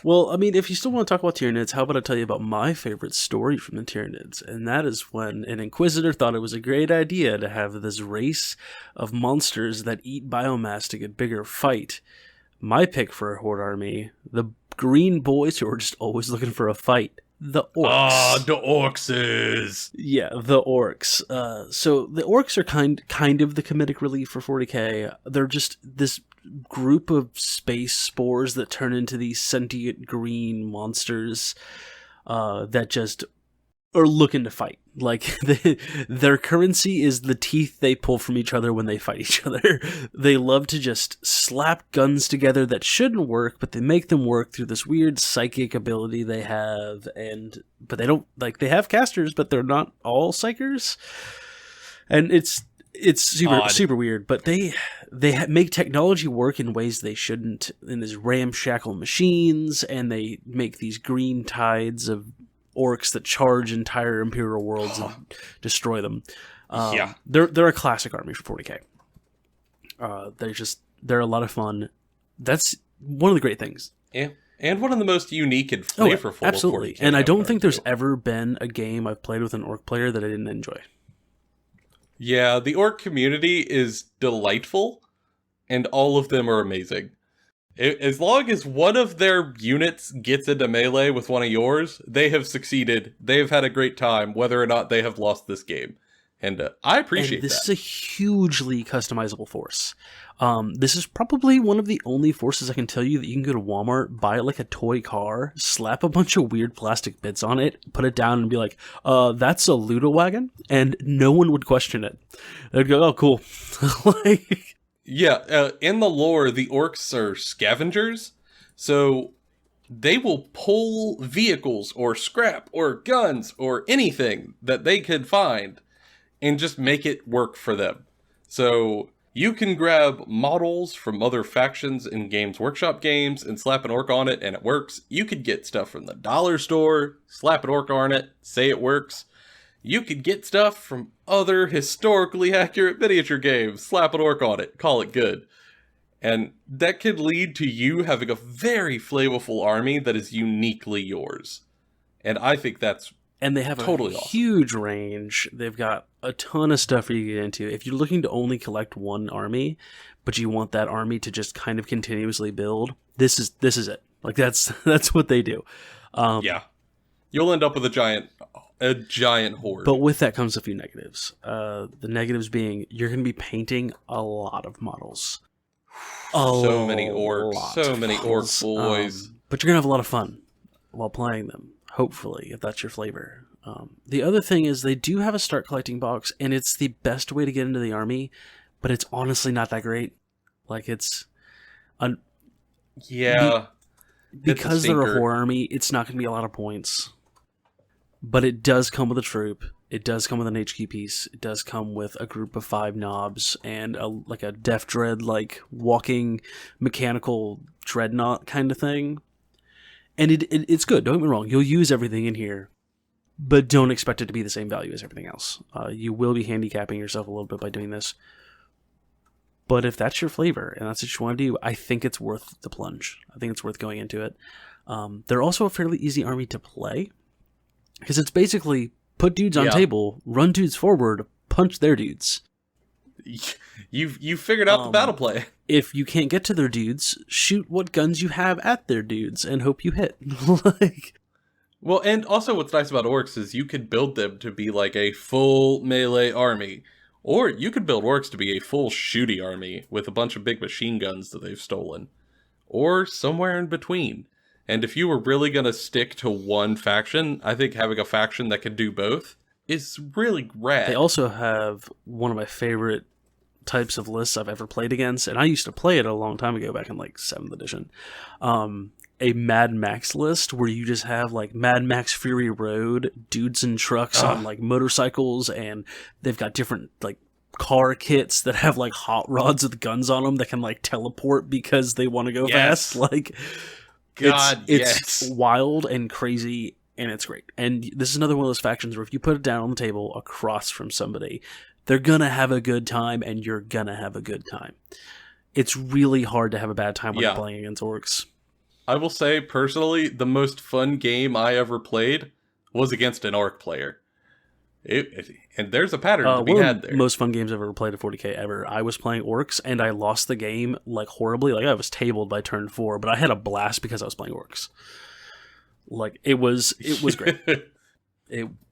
Well, I mean, if you still want to talk about Tyranids, how about I tell you about my favorite story from the Tyranids? And that is when an Inquisitor thought it was a great idea to have this race of monsters that eat biomass to get bigger fight. My pick for a Horde army, the green boys who are just always looking for a fight. The orcs. Ah, the orcs. Yeah, the orcs. So the orcs are kind of the comedic relief for 40k. They're just this group of space spores that turn into these sentient green monsters that just are looking to fight. Like, their currency is the teeth they pull from each other when they fight each other. They love to just slap guns together that shouldn't work, but they make them work through this weird psychic ability they have. But they don't, like, they have casters, but they're not all psychers. And it's super weird, but they make technology work in ways they shouldn't, in these ramshackle machines, and they make these green tides of orcs that charge entire imperial worlds and destroy them. They're a classic army for 40k. They're a lot of fun. That's one of the great things. Yeah, And one of the most unique and flavorful. Absolutely. And I don't think there's ever been a game I've played with an orc player that I didn't enjoy. Yeah, the orc community is delightful, and all of them are amazing. As long as one of their units gets into melee with one of yours, they have succeeded. They have had a great time, whether or not they have lost this game. And I appreciate that. This is a hugely customizable force. This is probably one of the only forces I can tell you that you can go to Walmart, buy like a toy car, slap a bunch of weird plastic bits on it, put it down and be like, that's a Ludo wagon? And no one would question it. They'd go, oh, cool. Like... Yeah, in the lore, the orcs are scavengers, so they will pull vehicles or scrap or guns or anything that they could find and just make it work for them. So you can grab models from other factions in Games Workshop games and slap an orc on it and it works. You could get stuff from the dollar store, slap an orc on it, say it works. You could get stuff from other historically accurate miniature games, slap an orc on it, call it good. And that could lead to you having a very flavorful army that is uniquely yours. And I think that's And they have totally a awesome. huge range. They've got a ton of stuff for you to get into. If you're looking to only collect one army, but you want that army to just kind of continuously build, this is it. Like that's what they do. Yeah. You'll end up with a giant horde. But with that comes a few negatives. The negatives being you're going to be painting a lot of models. So many orc boys. But you're going to have a lot of fun while playing them, hopefully, if that's your flavor. The other thing is they do have a start collecting box, and it's the best way to get into the army, but it's honestly not that great. Like, it's... because they're a horror army, it's not going to be a lot of points. But it does come with a troop. It does come with an HQ piece. It does come with a group of 5 knobs and a Def Dread, like walking mechanical dreadnought kind of thing. And it's good. Don't get me wrong. You'll use everything in here, but don't expect it to be the same value as everything else. You will be handicapping yourself a little bit by doing this. But if that's your flavor and that's what you want to do, I think it's worth the plunge. I think it's worth going into it. They're also a fairly easy army to play. Because it's basically put dudes on table, run dudes forward, punch their dudes. You figured out the battle play. If you can't get to their dudes, shoot what guns you have at their dudes and hope you hit. Well, and also what's nice about orcs is you could build them to be like a full melee army. Or you could build orcs to be a full shooty army with a bunch of big machine guns that they've stolen. Or somewhere in between. And if you were really going to stick to one faction, I think having a faction that can do both is really rad. They also have one of my favorite types of lists I've ever played against, and I used to play it a long time ago, back in like 7th edition. A Mad Max list where you just have like Mad Max Fury Road, dudes and trucks on like motorcycles, and they've got different like car kits that have like hot rods with guns on them that can like teleport because they want to go fast. Like... It's wild and crazy, and it's great. And this is another one of those factions where if you put it down on the table across from somebody, they're gonna have a good time, and you're gonna have a good time. It's really hard to have a bad time when you're playing against orcs. I will say, personally, the most fun game I ever played was against an orc player. And there's a pattern to be had there. Most fun games I've ever played at 40k ever. I was playing orcs and I lost the game like horribly. Like I was tabled by turn 4, but I had a blast because I was playing orcs. Like it was great.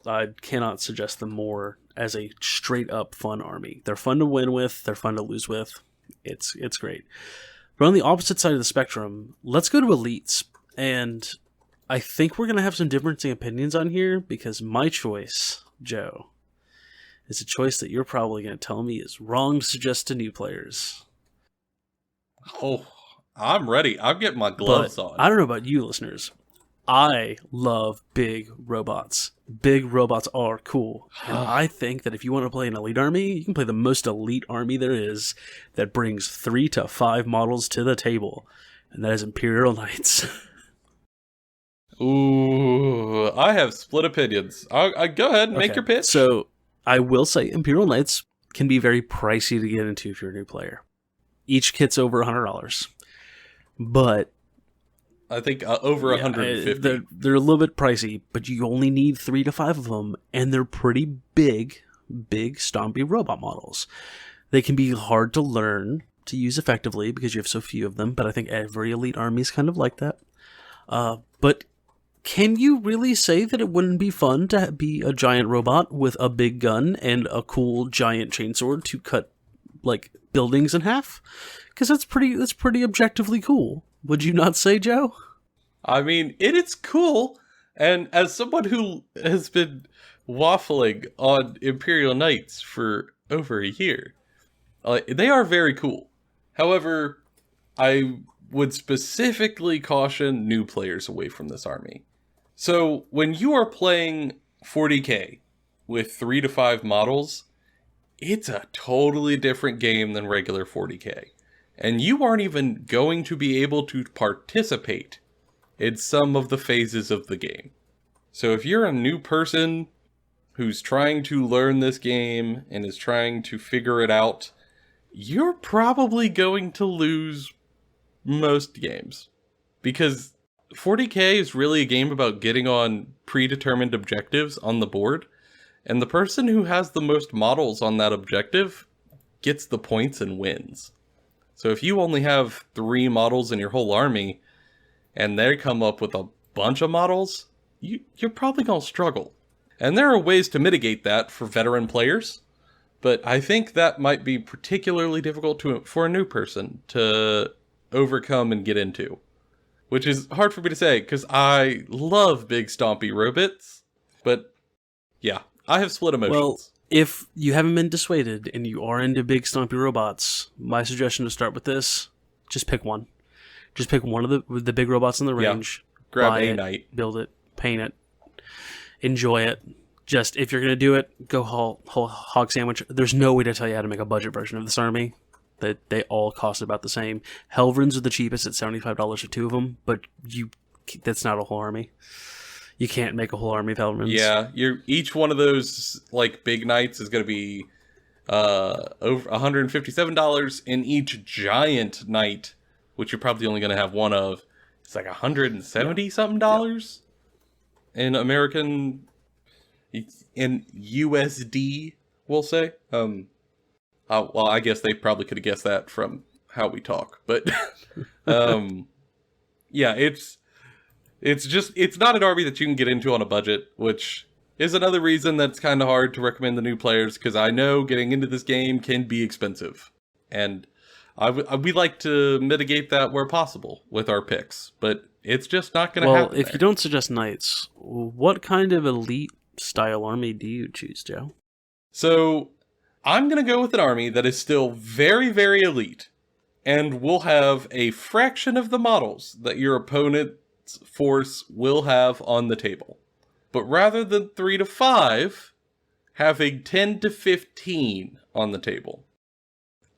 I cannot suggest them more as a straight up fun army. They're fun to win with. They're fun to lose with. It's great. But on the opposite side of the spectrum, let's go to elites. And I think we're gonna have some differencing opinions on here because my choice, Joe, is a choice that you're probably going to tell me is wrong to suggest to new players. Oh, I'm ready. I'm getting my gloves on. I don't know about you listeners. I love big robots. Big robots are cool. And I think that if you want to play an elite army, you can play the most elite army there is that brings 3 to 5 models to the table. And that is Imperial Knights. Ooh, I have split opinions. I go ahead and make your pitch. So I will say Imperial Knights can be very pricey to get into if you're a new player. Each kit's over $100. But I think over 150. They're a little bit pricey, but you only need 3 to 5 of them, and they're pretty big stompy robot models. They can be hard to learn to use effectively because you have so few of them, but I think every elite army is kind of like that. But can you really say that it wouldn't be fun to be a giant robot with a big gun and a cool giant chainsword to cut like buildings in half? Because that's pretty objectively cool. Would you not say, Joe? I mean, it is cool, and as someone who has been waffling on Imperial Knights for over a year, they are very cool. However, I would specifically caution new players away from this army. So, when you are playing 40k with 3 to 5 models, it's a totally different game than regular 40k. And you aren't even going to be able to participate in some of the phases of the game. So if you're a new person who's trying to learn this game and is trying to figure it out, you're probably going to lose most games. Because 40k is really a game about getting on predetermined objectives on the board, and the person who has the most models on that objective gets the points and wins. So if you only have 3 models in your whole army, and they come up with a bunch of models, you're probably going to struggle. And there are ways to mitigate that for veteran players, but I think that might be particularly difficult for a new person to overcome and get into. Which is hard for me to say, because I love big stompy robots, but yeah, I have split emotions. Well, if you haven't been dissuaded and you are into big stompy robots, my suggestion to start with this, just pick one. Just pick one of the big robots in the range. Yeah. Grab buy a it, knight. Build it, paint it, enjoy it. Just, if you're going to do it, go whole hog sandwich. There's no way to tell you how to make a budget version of this army. They all cost about the same. Helvrins are the cheapest at $75 for 2 of them, but that's not a whole army. You can't make a whole army of Helvrins. Yeah, each one of those like big knights is going to be over $157, and each giant knight, which you're probably only going to have one of, it's like $170 something dollars in American, in USD, we'll say. Well, I guess they probably could have guessed that from how we talk, but yeah, it's not an army that you can get into on a budget, which is another reason that's kind of hard to recommend to new players, because I know getting into this game can be expensive, and we like to mitigate that where possible with our picks, but it's just not going to happen. Well, if you don't suggest knights, what kind of elite style army do you choose, Joe? So I'm going to go with an army that is still very, very elite, and will have a fraction of the models that your opponent's force will have on the table. But rather than 3 to 5, having 10 to 15 on the table.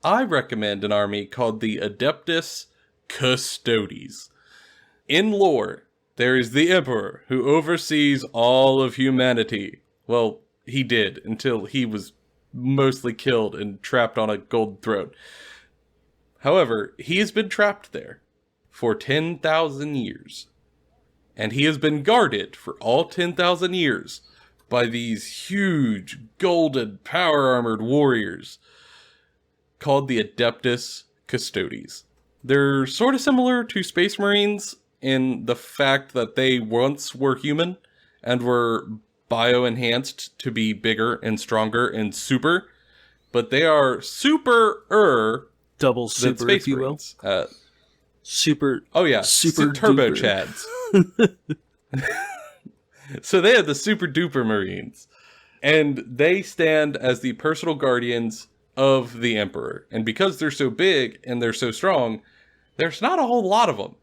I recommend an army called the Adeptus Custodes. In lore, there is the Emperor who oversees all of humanity. Well, he did, until he was mostly killed and trapped on a gold throne. However, he has been trapped there for 10,000 years. And he has been guarded for all 10,000 years by these huge, golden, power-armored warriors called the Adeptus Custodes. They're sort of similar to Space Marines in the fact that they once were human and were bio-enhanced to be bigger and stronger and super, but they are super-er double super, than Space if you will. Marines. Super. Oh yeah, super turbo duper. chads. So they are the super duper Marines, and they stand as the personal guardians of the Emperor. And because they're so big and they're so strong, there's not a whole lot of them.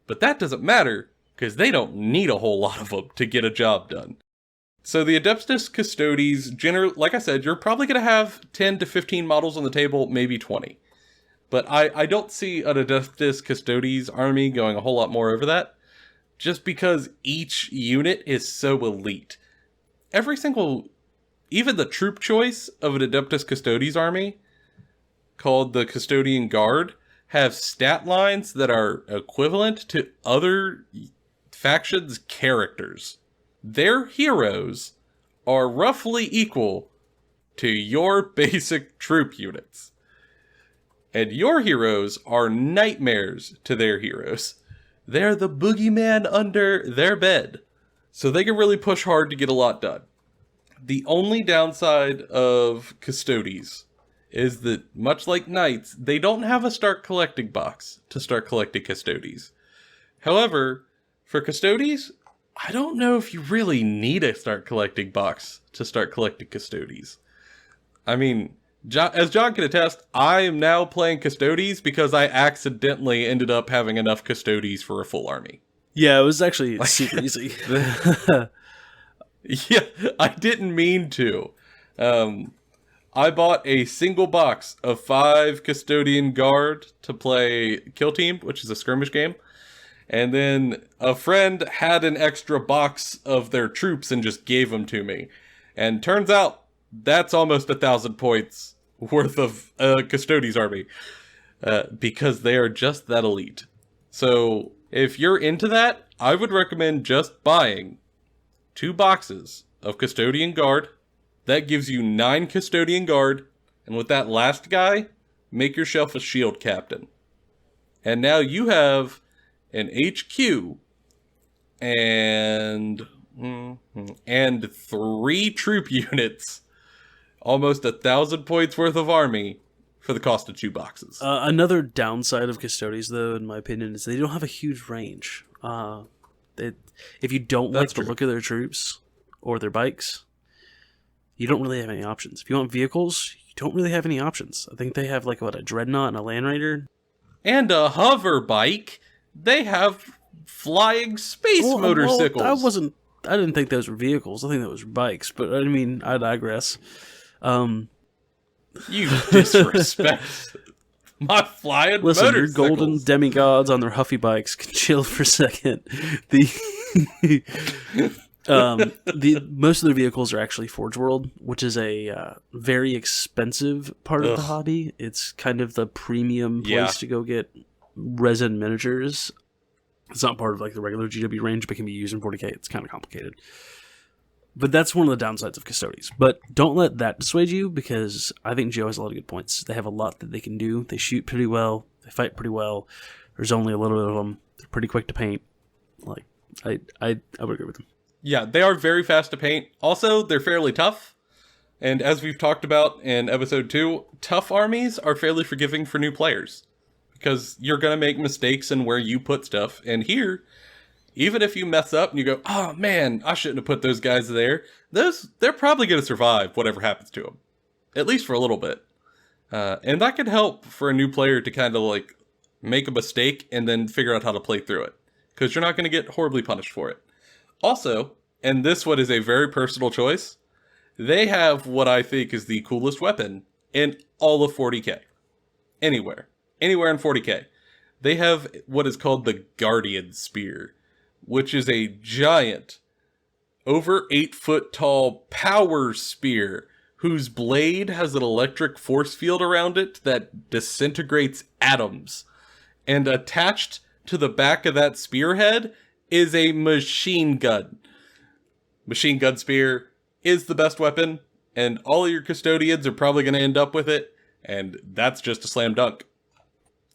But that doesn't matter, because they don't need a whole lot of them to get a job done. So the Adeptus Custodes, like I said, you're probably going to have 10 to 15 models on the table, maybe 20. But I don't see an Adeptus Custodes army going a whole lot more over that, just because each unit is so elite. Even the troop choice of an Adeptus Custodes army, called the Custodian Guard, have stat lines that are equivalent to other factions' characters. Their heroes are roughly equal to your basic troop units. And your heroes are nightmares to their heroes. They're the boogeyman under their bed. So they can really push hard to get a lot done. The only downside of Custodes is that, much like Knights, they don't have a start collecting box to start collecting Custodes. However, for Custodes, I don't know if you really need a start collecting box to start collecting Custodes. I mean, as John can attest, I am now playing Custodes because I accidentally ended up having enough Custodes for a full army. Yeah, it was actually super easy. Yeah, I didn't mean to. I bought a single box of 5 Custodian Guard to play Kill Team, which is a skirmish game. And then a friend had an extra box of their troops and just gave them to me. And turns out that's almost 1,000 points worth of Custodes army. Because they are just that elite. So if you're into that, I would recommend just buying 2 boxes of Custodian Guard. That gives you 9 Custodian Guard. And with that last guy, make yourself a shield captain. And now you have an HQ and 3 troop units. Almost 1,000 points worth of army for the cost of 2 boxes. Another downside of Custodes, though, in my opinion, is they don't have a huge range. If you don't like the look of their troops or their bikes, you don't really have any options. If you want vehicles, you don't really have any options. I think they have a Dreadnought and a Land Raider. And a hover bike. They have flying space motorcycles. I didn't think those were vehicles. I think those were bikes. But I mean, I digress. You disrespect my flying Listen, motorcycles. your golden demigods on their huffy bikes can chill for a second. Most of their vehicles are actually Forge World, which is a very expensive part of the hobby. It's kind of the premium place to go get resin miniatures. It's not part of the regular GW range, but can be used in 40k. It's kind of complicated. But that's one of the downsides of Custodes. But don't let that dissuade you, because I think Joe has a lot of good points. They have a lot that they can do. They shoot pretty well. They fight pretty well. There's only a little bit of them. They're pretty quick to paint. I would agree with them. Yeah, they are very fast to paint. Also, they're fairly tough. And as we've talked about in episode 2, tough armies are fairly forgiving for new players. Because you're going to make mistakes in where you put stuff. And here, even if you mess up and you go, oh man, I shouldn't have put those guys there, they're probably going to survive whatever happens to them. At least for a little bit. And that could help for a new player to kind of make a mistake and then figure out how to play through it. Because you're not going to get horribly punished for it. Also, and this one is a very personal choice, they have what I think is the coolest weapon in all of 40k. Anywhere in 40k. They have what is called the Guardian Spear, which is a giant, over 8 foot tall power spear whose blade has an electric force field around it that disintegrates atoms. And attached to the back of that spearhead is a machine gun. Machine gun spear is the best weapon, and all of your custodians are probably going to end up with it, and that's just a slam dunk.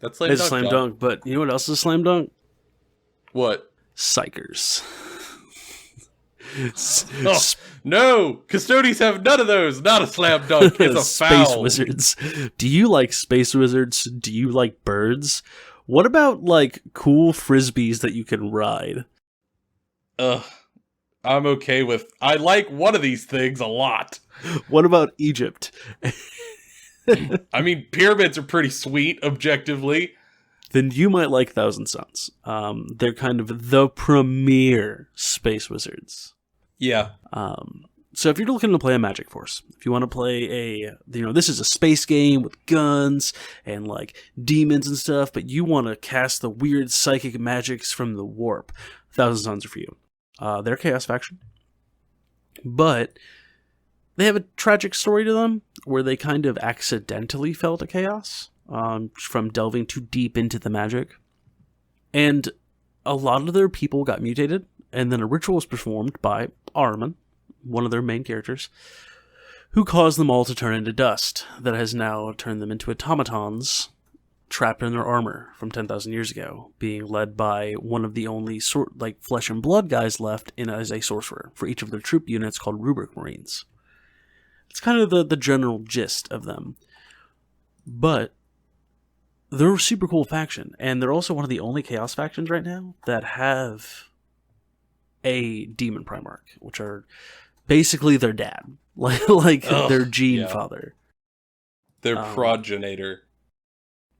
That's It's a slam dunk, but you know what else is a slam dunk? What? Psychers. No! Custodians have none of those! Not a slam dunk, it's a foul! Space wizards. Do you like space wizards? Do you like birds? What about, cool frisbees that you can ride? I'm okay with... I like one of these things a lot. What about Egypt? I mean, pyramids are pretty sweet, objectively. Then you might like Thousand Suns. They're kind of the premier space wizards. Yeah. So if you're looking to play a Magic Force, if you want to play this is a space game with guns and demons and stuff, but you want to cast the weird psychic magics from the warp, Thousand Suns are for you. They're a chaos faction, but they have a tragic story to them where they kind of accidentally fell to chaos. from delving too deep into the magic. And a lot of their people got mutated, and then a ritual was performed by Armin, one of their main characters, who caused them all to turn into dust that has now turned them into automatons trapped in their armor from 10,000 years ago, being led by one of the only flesh and blood guys left as a sorcerer for each of their troop units called Rubric Marines. It's kind of the general gist of them. But they're a super cool faction, and they're also one of the only Chaos factions right now that have a Demon Primarch, which are basically their dad, their gene father. Their progenitor.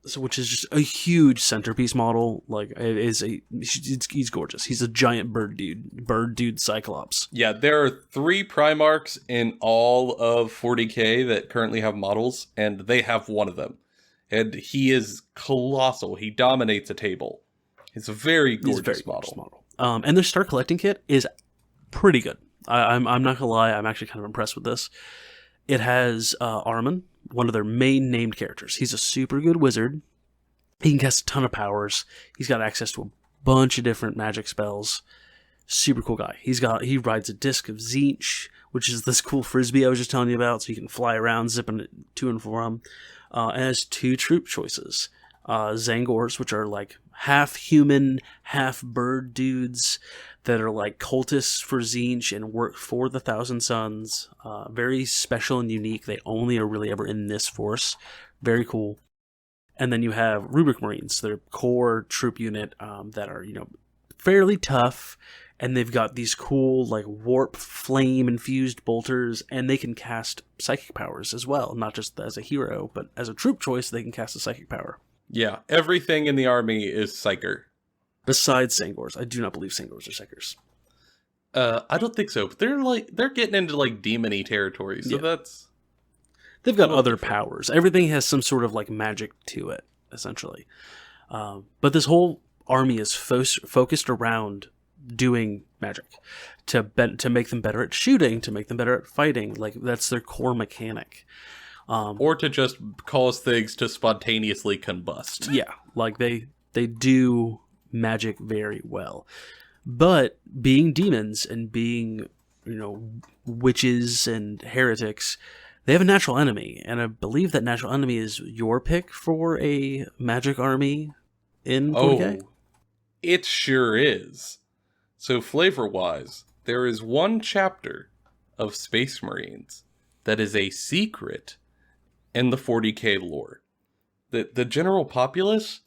So, which is just a huge centerpiece model. He's gorgeous. He's a giant bird dude Cyclops. Yeah, there are 3 Primarchs in all of 40k that currently have models, and they have one of them. And he is colossal. He dominates a table. It's a very gorgeous model. And their Start Collecting kit is pretty good. I'm not gonna lie, I'm actually kind of impressed with this. It has Armin, one of their main named characters. He's a super good wizard. He can cast a ton of powers. He's got access to a bunch of different magic spells. Super cool guy. He rides a disc of Tzeentch, which is this cool frisbee I was just telling you about, so you can fly around zipping it to and from. And has 2 troop choices. Zangors, which are like half human, half bird dudes that are like cultists for Tzeentch and work for the Thousand Sons. Very special and unique. They only are really ever in this force. Very cool. And then you have Rubric Marines, their core troop unit that are, fairly tough. And they've got these cool, warp flame infused bolters, and they can cast psychic powers as well. Not just as a hero, but as a troop choice, they can cast a psychic power. Yeah, everything in the army is Psyker. Besides Sangors. I do not believe Sangors are Psychers. I don't think so, but they're getting into demon-y territory, so that's... They've got other powers. Everything has some sort of magic to it, essentially. But this whole army is focused around doing magic to make them better at shooting, to make them better at fighting. That's their core mechanic. Or to just cause things to spontaneously combust. Yeah, they do magic very well. But being demons and being, witches and heretics, they have a natural enemy. And I believe that natural enemy is your pick for a magic army in 40K? Oh, it sure is. So flavor-wise, there is one chapter of Space Marines that is a secret in the 40k lore. The general populace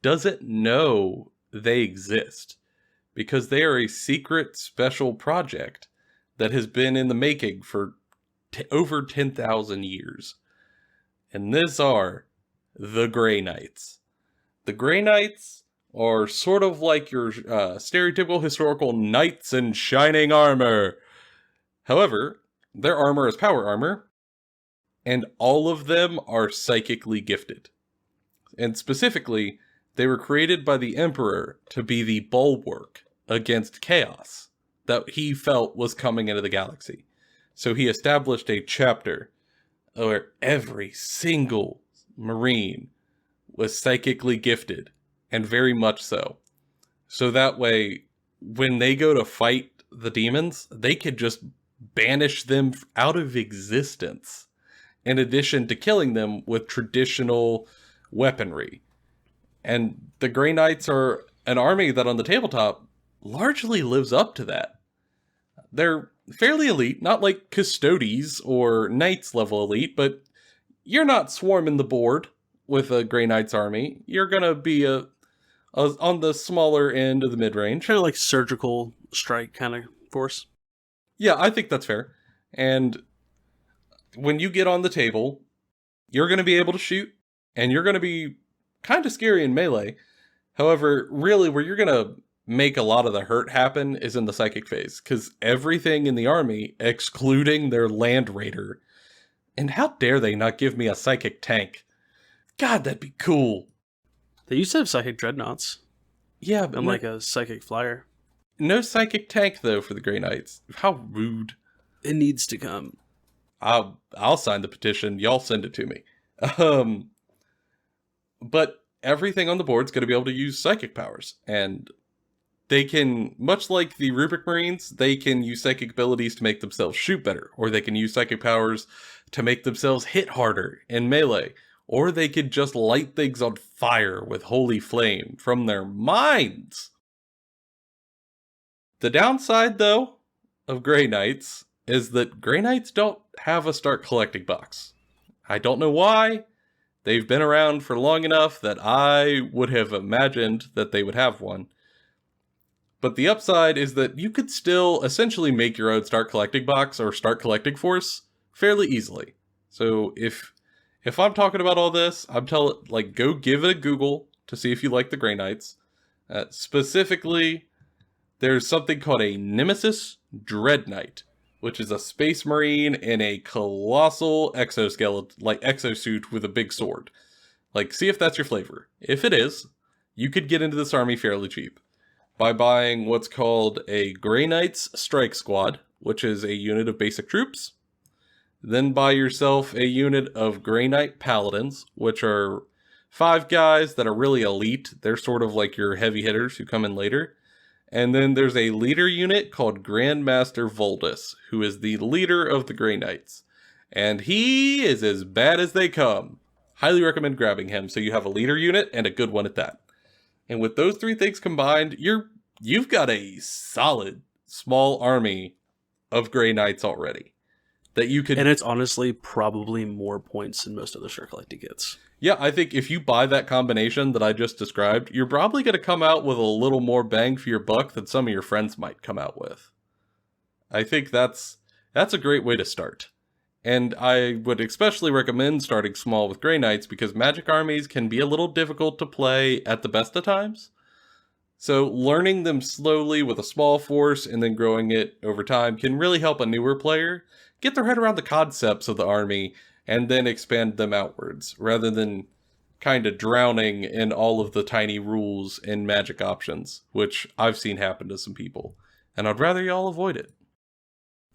doesn't know they exist because they are a secret special project that has been in the making for over 10,000 years. And these are the Grey Knights. The Grey Knights are sort of like your stereotypical historical knights in shining armor. However, their armor is power armor, and all of them are psychically gifted. And specifically, they were created by the Emperor to be the bulwark against chaos that he felt was coming into the galaxy. So he established a chapter where every single Marine was psychically gifted, and very much so. So that way, when they go to fight the demons, they could just banish them out of existence, in addition to killing them with traditional weaponry. And the Grey Knights are an army that on the tabletop largely lives up to that. They're fairly elite, not like Custodes or Knights level elite, but you're not swarming the board with a Grey Knights army. You're gonna be on the smaller end of the mid-range. Kind of like surgical strike kind of force. Yeah, I think that's fair. And when you get on the table, you're going to be able to shoot, and you're going to be kind of scary in melee. However, really, where you're going to make a lot of the hurt happen is in the psychic phase, because everything in the army, excluding their Land Raider, and how dare they not give me a psychic tank? God, that'd be cool. They used to have psychic dreadnoughts. Yeah, but and a psychic flyer. No psychic tank, though, for the Grey Knights. How rude. It needs to come. I'll sign the petition. Y'all send it to me. but everything on the board's going to be able to use psychic powers, and they can, much like the Rubric Marines, they can use psychic abilities to make themselves shoot better, or they can use psychic powers to make themselves hit harder in melee, or they could just light things on fire with holy flame from their minds. The downside, though, of Grey Knights is that Grey Knights don't have a start collecting box. I don't know why. They've been around for long enough that I would have imagined that they would have one. But the upside is that you could still essentially make your own start collecting box or start collecting force fairly easily. So if I'm talking about all this, I'm telling, like, go give it a Google to see if you like the Grey Knights. Specifically, there's something called a Nemesis Dread Knight, which is a space marine in a colossal exoskeleton, like exosuit with a big sword. Like, see if that's your flavor. If it is, you could get into this army fairly cheap by buying what's called a Grey Knights Strike Squad, which is a unit of basic troops. Then buy yourself a unit of Grey Knight Paladins, which are 5 guys that are really elite. They're sort of like your heavy hitters who come in later. And then there's a leader unit called Grandmaster Voldus, who is the leader of the Grey Knights. And he is as bad as they come. Highly recommend grabbing him so you have a leader unit and a good one at that. And with those 3 things combined, you've got a solid small army of Grey Knights already. That you could, and it's honestly probably more points than most other start collecting kits. Yeah, I think if you buy that combination that I just described, you're probably going to come out with a little more bang for your buck than some of your friends might come out with. I think that's a great way to start. And I would especially recommend starting small with Grey Knights because Magic armies can be a little difficult to play at the best of times. So learning them slowly with a small force and then growing it over time can really help a newer player get their head around the concepts of the army and then expand them outwards, rather than kind of drowning in all of the tiny rules and magic options, which I've seen happen to some people. And I'd rather y'all avoid it.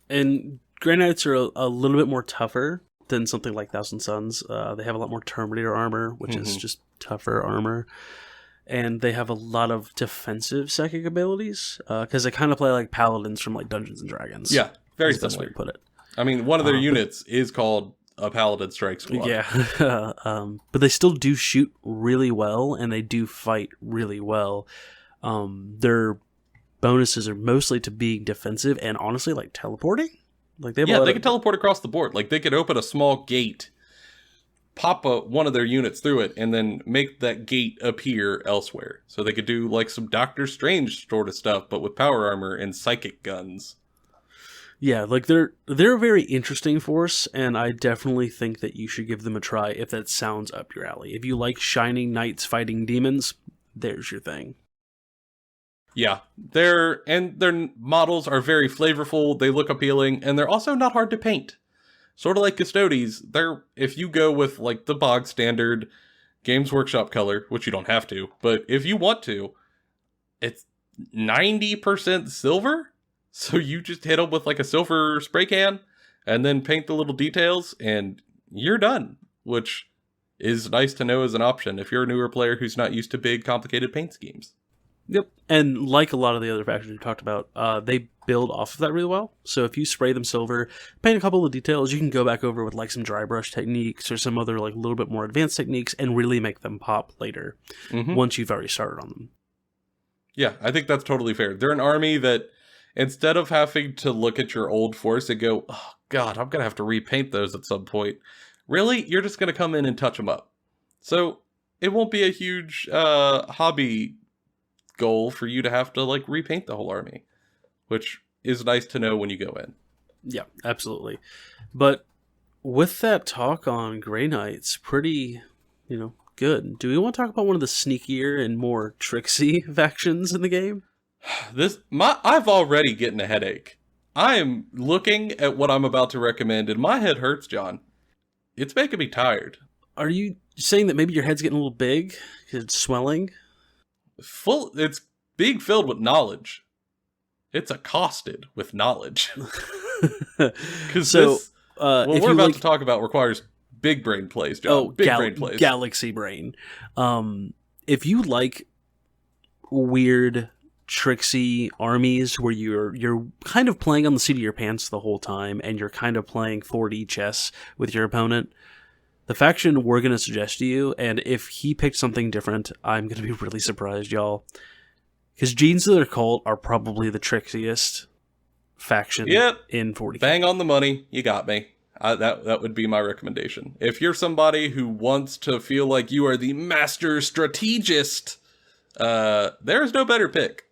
And Grey Knights are a little bit more tougher than something like Thousand Suns. They have a lot more Terminator armor, which is just tougher armor. And they have a lot of defensive psychic abilities, because they kind of play like paladins from like Dungeons and Dragons. Yeah, very That's the best way similar. to put it. I mean, one of their units is called a Paladin Strike Squad. Yeah, but they still do shoot really well, and they do fight really well. Their bonuses are mostly to being defensive and honestly like teleporting. Like they can teleport across the board. Like they could open a small gate, pop one of their units through it, and then make that gate appear elsewhere. So they could do like some Doctor Strange sort of stuff, but with power armor and psychic guns. Yeah, like they're a very interesting force, and I definitely think that you should give them a try if that sounds up your alley. If you like shining knights fighting demons, there's your thing. Yeah, their models are very flavorful, they look appealing, and they're also not hard to paint. Sort of like Custodes, if you go with like the bog standard Games Workshop color, which you don't have to, but if you want to, it's 90% silver. So you just hit them with like a silver spray can and then paint the little details and you're done, which is nice to know as an option if you're a newer player who's not used to big, complicated paint schemes. Yep. And like a lot of the other factions we talked about, they build off of that really well. So if you spray them silver, paint a couple of details, you can go back over with like some dry brush techniques or some other like a little bit more advanced techniques and really make them pop later once you've already started on them. Yeah, I think that's totally fair. They're an army that instead of having to look at your old force and go, oh god, I'm going to have to repaint those at some point. Really, you're just going to come in and touch them up. So it won't be a huge hobby goal for you to have to like repaint the whole army, which is nice to know when you go in. Yeah, absolutely. But with that talk on Grey Knights, pretty, good. Do we want to talk about one of the sneakier and more tricksy factions in the game? I've already getting a headache. I am looking at what I'm about to recommend and my head hurts, John. It's making me tired. Are you saying that maybe your head's getting a little big because it's swelling? It's being filled with knowledge. It's accosted with knowledge. Because what we're about to talk about requires Big brain plays, John. Big brain plays. Galaxy brain. If you like weird, tricksy armies where you're kind of playing on the seat of your pants the whole time, and you're kind of playing 4D chess with your opponent, the faction we're going to suggest to you, and if he picked something different, I'm going to be really surprised, y'all. Because Genestealer Cult are probably the trickiest faction in 40K. Bang on the money. You got me. That would be my recommendation. If you're somebody who wants to feel like you are the master strategist, there's no better pick.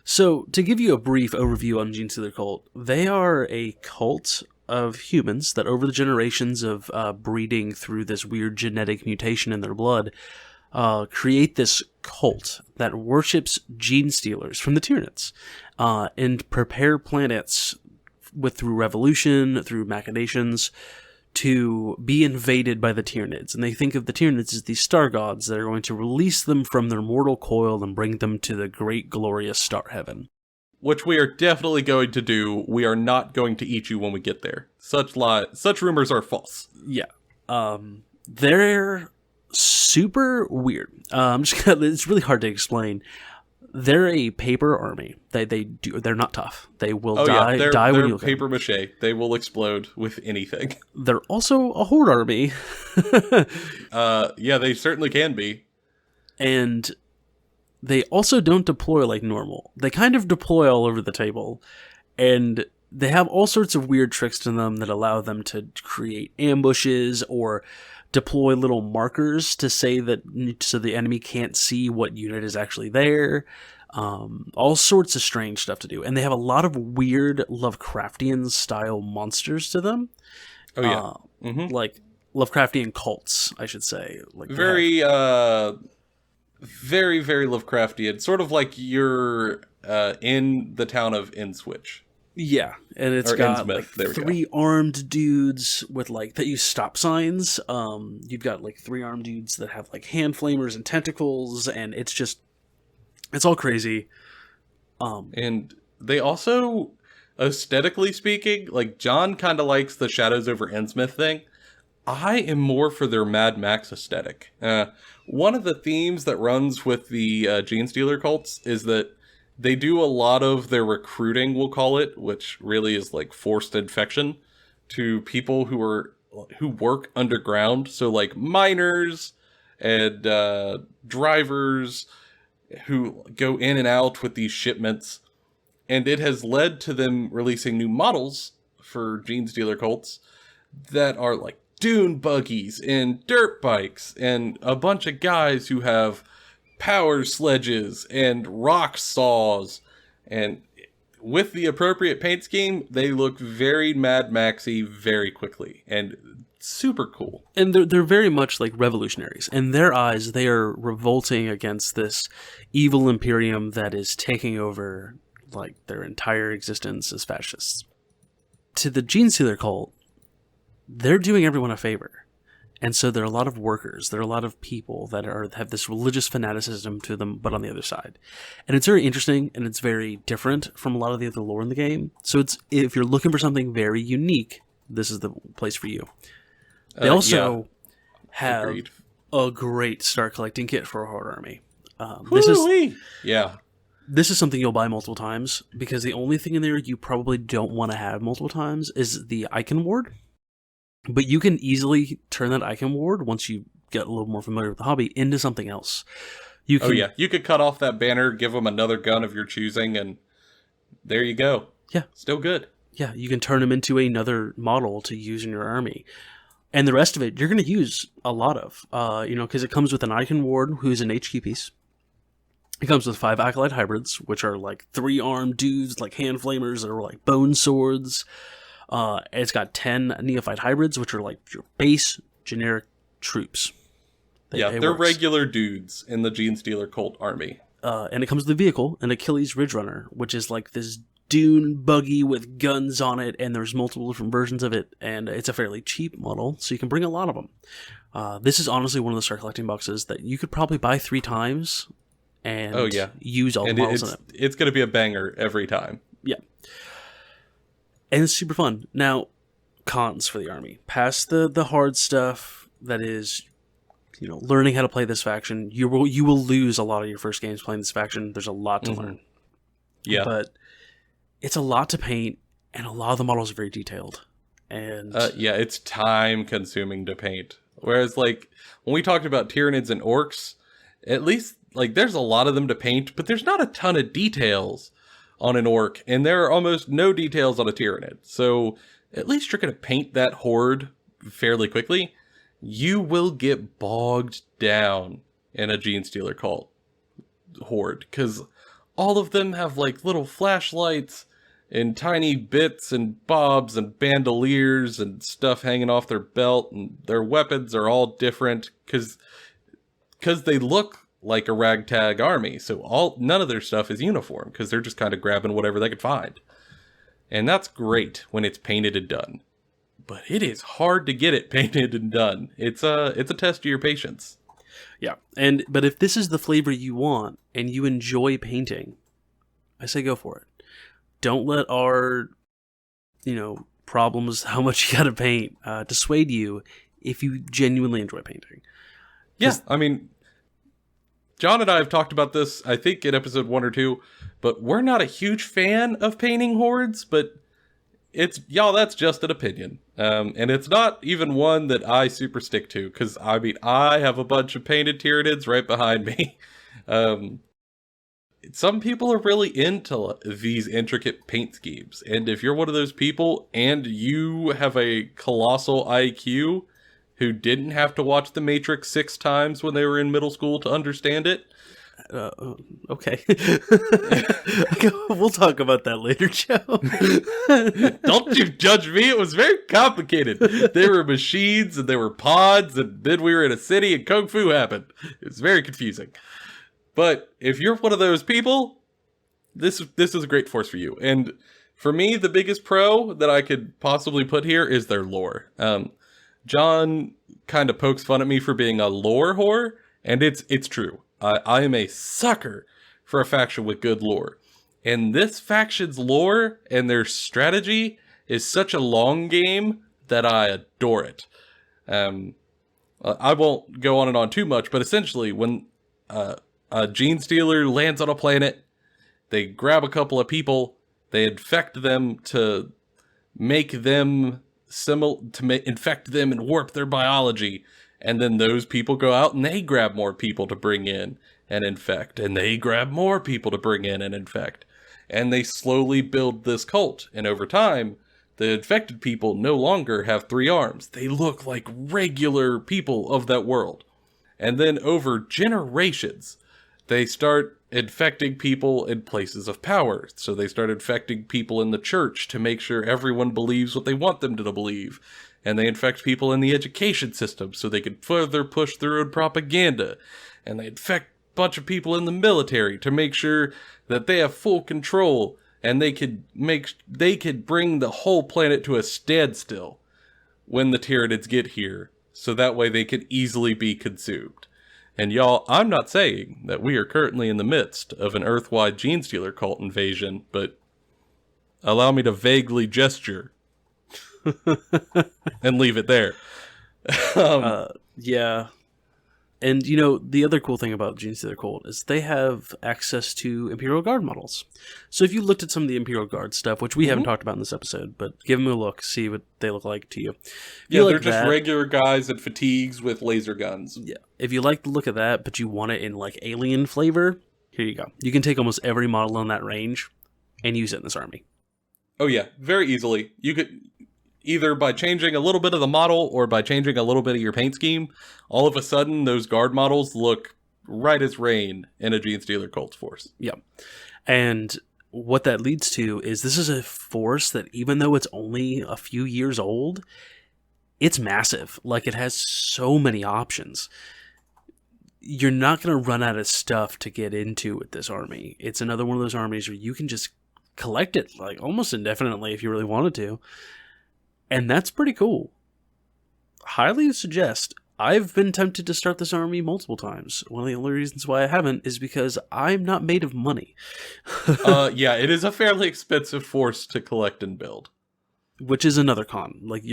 So, to give you a brief overview on Genestealer Cult, they are a cult of humans that over the generations of breeding through this weird genetic mutation in their blood, create this cult that worships gene stealers from the Tyranids, and prepare planets through revolution, through machinations, to be invaded by the Tyranids. And they think of the Tyranids as these star gods that are going to release them from their mortal coil and bring them to the great glorious star heaven. Which we are definitely going to do. We are not going to eat you when we get there. Such rumors are false. Yeah. They're super weird. It's really hard to explain. They're a paper army. They're not tough. They will die when you look at them. Paper mache. They will explode with anything. They're also a horde army. Yeah, they certainly can be. And they also don't deploy like normal. They kind of deploy all over the table. And they have all sorts of weird tricks to them that allow them to create ambushes or deploy little markers to say that so the enemy can't see what unit is actually there. All sorts of strange stuff to do. And they have a lot of weird Lovecraftian style monsters to them. Oh yeah. Like Lovecraftian cults, I should say. Like very very Lovecraftian. Sort of like you're in the town of Innswitch. Yeah, and it's got like 3 armed dudes with like that use stop signs. You've got like 3 armed dudes that have like hand flamers and tentacles, and it's all crazy. And they also, aesthetically speaking, like John kind of likes the Shadows over Innsmouth thing. I am more for their Mad Max aesthetic. One of the themes that runs with the Genestealer cults is that they do a lot of their recruiting, we'll call it, which really is like forced infection, to people who work underground. So like miners and drivers who go in and out with these shipments. And it has led to them releasing new models for Genestealer cults that are like dune buggies and dirt bikes and a bunch of guys who have power sledges and rock saws, and with the appropriate paint scheme, they look very Mad Maxy very quickly and super cool. And they're very much like revolutionaries. In their eyes, they are revolting against this evil imperium that is taking over like their entire existence as fascists. To the Genestealer cult, they're doing everyone a favor. And so there are a lot of workers, there are a lot of people that have this religious fanaticism to them, but on the other side. And it's very interesting, and it's very different from a lot of the other lore in the game. So if you're looking for something very unique, this is the place for you. They also have a great start collecting kit for a horde army. This is something you'll buy multiple times, because the only thing in there you probably don't want to have multiple times is the icon ward. But you can easily turn that icon ward, once you get a little more familiar with the hobby, into something else. You could cut off that banner, give them another gun of your choosing, and there you go. Yeah. Still good. Yeah, you can turn them into another model to use in your army. And the rest of it, you're going to use a lot of, because it comes with an icon ward, who's an HQ piece. It comes with 5 Acolyte hybrids, which are like 3 armed dudes, like hand flamers, that are like bone swords. It's got 10 Neophyte hybrids, which are like your base generic troops. They're regular dudes in the Genestealer cult army. And it comes with a vehicle, an Achilles Ridge Runner, which is like this dune buggy with guns on it, and there's multiple different versions of it, and it's a fairly cheap model, so you can bring a lot of them. This is honestly one of the start collecting boxes that you could probably buy 3 times and use all the models in it. It's going to be a banger every time. Yeah. And it's super fun. Now, cons for the army. Past the hard stuff that is, learning how to play this faction, you will lose a lot of your first games playing this faction. There's a lot to learn. Yeah. But it's a lot to paint, and a lot of the models are very detailed. And it's time consuming to paint. Whereas like when we talked about Tyranids and Orcs, at least like there's a lot of them to paint, but there's not a ton of details on an Orc, and there are almost no details on a Tyranid. So at least you're going to paint that horde fairly quickly. You will get bogged down in a Genestealer cult horde, because all of them have like little flashlights and tiny bits and bobs and bandoliers and stuff hanging off their belt, and their weapons are all different because they look like a ragtag army. So none of their stuff is uniform because they're just kind of grabbing whatever they could find. And that's great when it's painted and done. But it is hard to get it painted and done. It's a test of your patience. Yeah, but if this is the flavor you want and you enjoy painting, I say go for it. Don't let our, problems, how much you gotta paint, dissuade you if you genuinely enjoy painting. Yeah, I mean, John and I have talked about this, I think, in episode 1 or 2, but we're not a huge fan of painting hordes, but that's just an opinion. And it's not even one that I super stick to, because, I have a bunch of painted Tyranids right behind me. Some people are really into these intricate paint schemes, and if you're one of those people, and you have a colossal IQ who didn't have to watch The Matrix 6 times when they were in middle school to understand it, okay. We'll talk about that later, Joe. Don't you judge me. It was very complicated. There were machines and there were pods, and then we were in a city and Kung Fu happened. It was very confusing. But if you're one of those people, this is a great force for you. And for me, the biggest pro that I could possibly put here is their lore. John kind of pokes fun at me for being a lore whore, and it's true. I am a sucker for a faction with good lore. And this faction's lore and their strategy is such a long game that I adore it. I won't go on and on too much, but essentially when a Genestealer lands on a planet, they grab a couple of people, they infect them to make them infect them and warp their biology. And then those people go out and they grab more people to bring in and infect. And they grab more people to bring in and infect. And they slowly build this cult. And over time, the infected people no longer have 3 arms. They look like regular people of that world. And then over generations, they start infecting people in places of power. So they start infecting people in the church to make sure everyone believes what they want them to believe. And they infect people in the education system so they can further push their own propaganda. And they infect a bunch of people in the military to make sure that they have full control and they could bring the whole planet to a standstill when the Tyranids get here, so that way they could easily be consumed. And y'all, I'm not saying that we are currently in the midst of an Earth-wide Genestealer cult invasion, but allow me to vaguely gesture and leave it there. Yeah. And, the other cool thing about Genestealer Cult is they have access to Imperial Guard models. So if you looked at some of the Imperial Guard stuff, which we haven't talked about in this episode, but give them a look, see what they look like to you. They're just regular guys in fatigues with laser guns. Yeah. If you like the look of that, but you want it in, alien flavor, here you go. You can take almost every model in that range and use it in this army. Oh, yeah. Very easily. You could... Either by changing a little bit of the model or by changing a little bit of your paint scheme, all of a sudden those guard models look right as rain in a Genestealer cult force. Yeah. And what that leads to is this is a force that even though it's only a few years old, it's massive. It has so many options. You're not going to run out of stuff to get into with this army. It's another one of those armies where you can just collect it almost indefinitely if you really wanted to. And that's pretty cool. Highly suggest. I've been tempted to start this army multiple times. One of the only reasons why I haven't is because I'm not made of money. Yeah, it is a fairly expensive force to collect and build. which is another con. Like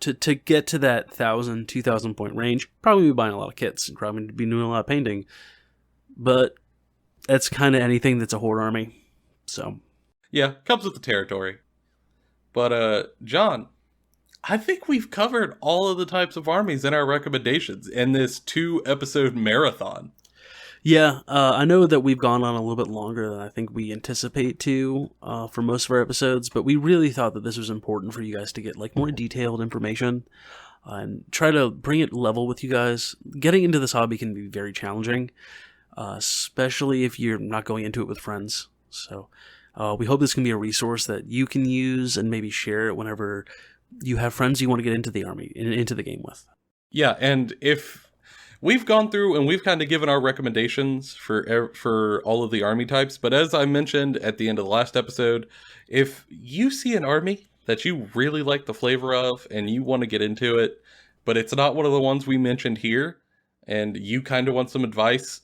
to get to that 1,000, 2,000 point range, probably be buying a lot of kits and probably be doing a lot of painting. But that's kind of anything that's a horde army. So Yeah, comes with the territory. But John, I think we've covered all of the types of armies in our recommendations in this 2-episode marathon. yeah, I know that we've gone on a little bit longer than I think we anticipate to for most of our episodes, but we really thought that this was important for you guys to get like more detailed information and try to bring it level with you guys. Getting into this hobby can be very challenging, especially if you're not going into it with friends. So we hope this can be a resource that you can use and maybe share it whenever you have friends you want to get into the army, into the game with. Yeah, and if we've gone through and we've kind of given our recommendations for all of the army types, but as I mentioned at the end of the last episode, if you see an army that you really like the flavor of and you want to get into it, but it's not one of the ones we mentioned here, and you kind of want some advice,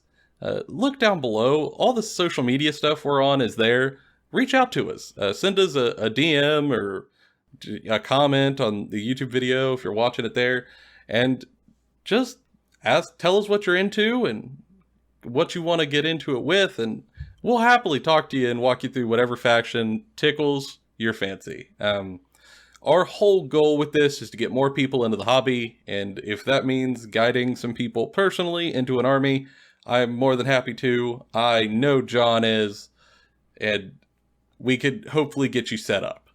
look down below. All the social media stuff we're on is there. Reach out to us. Send us a DM or a comment on the YouTube video if you're watching it there, and just tell us what you're into and what you want to get into it with, and we'll happily talk to you and walk you through whatever faction tickles your fancy. Our whole goal with this is to get more people into the hobby, and if that means guiding some people personally into an army, I'm more than happy to. I know John is, and we could hopefully get you set up.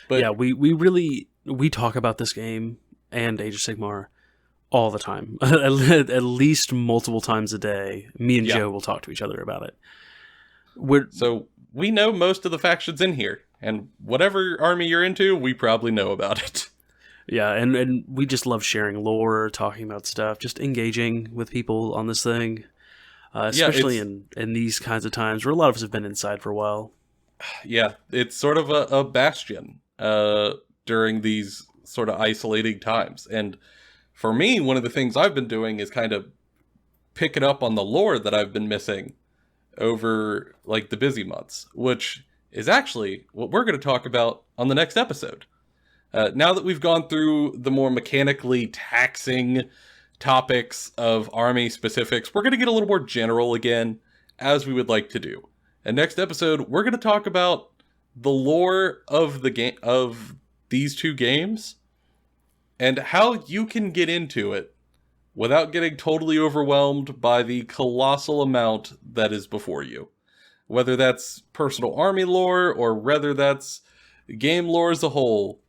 But yeah, we talk about this game and Age of Sigmar all the time. At least multiple times a day. Me and Joe will talk to each other about it. So we know most of the factions in here, and whatever army you're into, we probably know about it. Yeah, and we just love sharing lore, talking about stuff, just engaging with people on this thing. Especially in these kinds of times where a lot of us have been inside for a while. Yeah, it's sort of a bastion during these sort of isolating times. And for me, one of the things I've been doing is kind of picking up on the lore that I've been missing over like the busy months, which is actually what we're going to talk about on the next episode. Now that we've gone through the more mechanically taxing topics of army specifics, we're going to get a little more general again, as we would like to do. And next episode, we're going to talk about the lore of the game, of these two games, and how you can get into it without getting totally overwhelmed by the colossal amount that is before you. Whether that's personal army lore or whether that's game lore as a whole,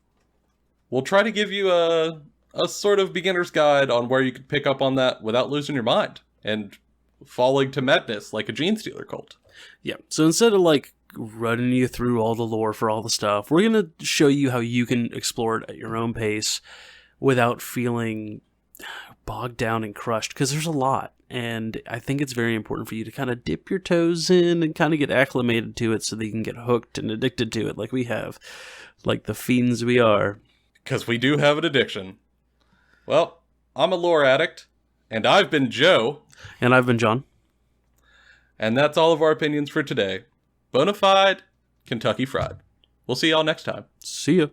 we'll try to give you a sort of beginner's guide on where you could pick up on that without losing your mind and falling to madness like a gene stealer cult. Yeah, so instead of like running you through all the lore for all the stuff, we're going to show you how you can explore it at your own pace without feeling bogged down and crushed, because there's a lot. And I think it's very important for you to kind of dip your toes in and kind of get acclimated to it so that you can get hooked and addicted to it like we have, like the fiends we are. Because we do have an addiction. Well, I'm a lore addict, and I've been Joe. And I've been John. And that's all of our opinions for today. Bonafide Kentucky Fried. We'll see y'all next time. See ya.